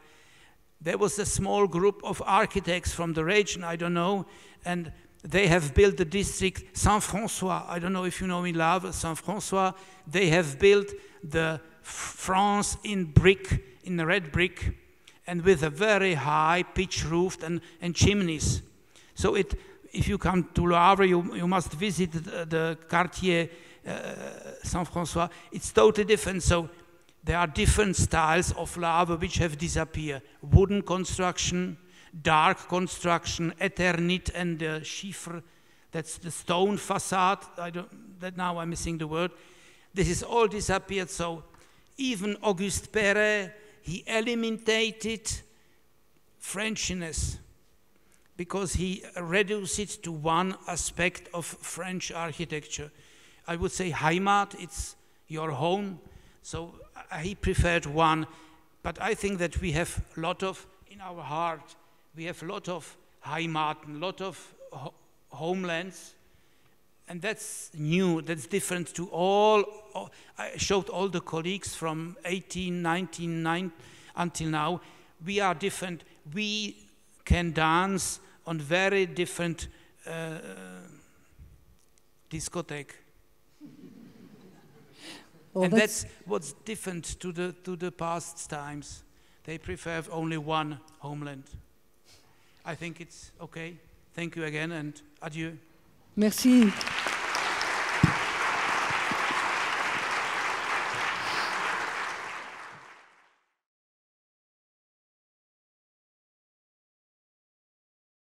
There was a small group of architects from the region, I don't know, and they have built the district Saint-François. I don't know if you know in Le Havre, Saint-François. They have built the France in brick, in red brick, and with a very high pitch roof and chimneys. So if you come to Le Havre, you must visit the quartier Saint-François. It's totally different. So there are different styles of Le Havre which have disappeared. Wooden construction, dark construction, Eternit and Chiffre, that's the stone facade. Now I'm missing the word. This is all disappeared. So even Auguste Perret, he eliminated Frenchiness because he reduced it to one aspect of French architecture. I would say Heimat, it's your home. So he preferred one. But I think that we have a lot of, in our heart, we have a lot of Heimat, a lot of homelands. And that's new, that's different to all. I showed all the colleagues from 1999 until now. We are different. We can dance on very different discotheque.
Well,
and that's what's different to the past times. They prefer only one homeland. I think it's okay. Thank you again and adieu.
Merci.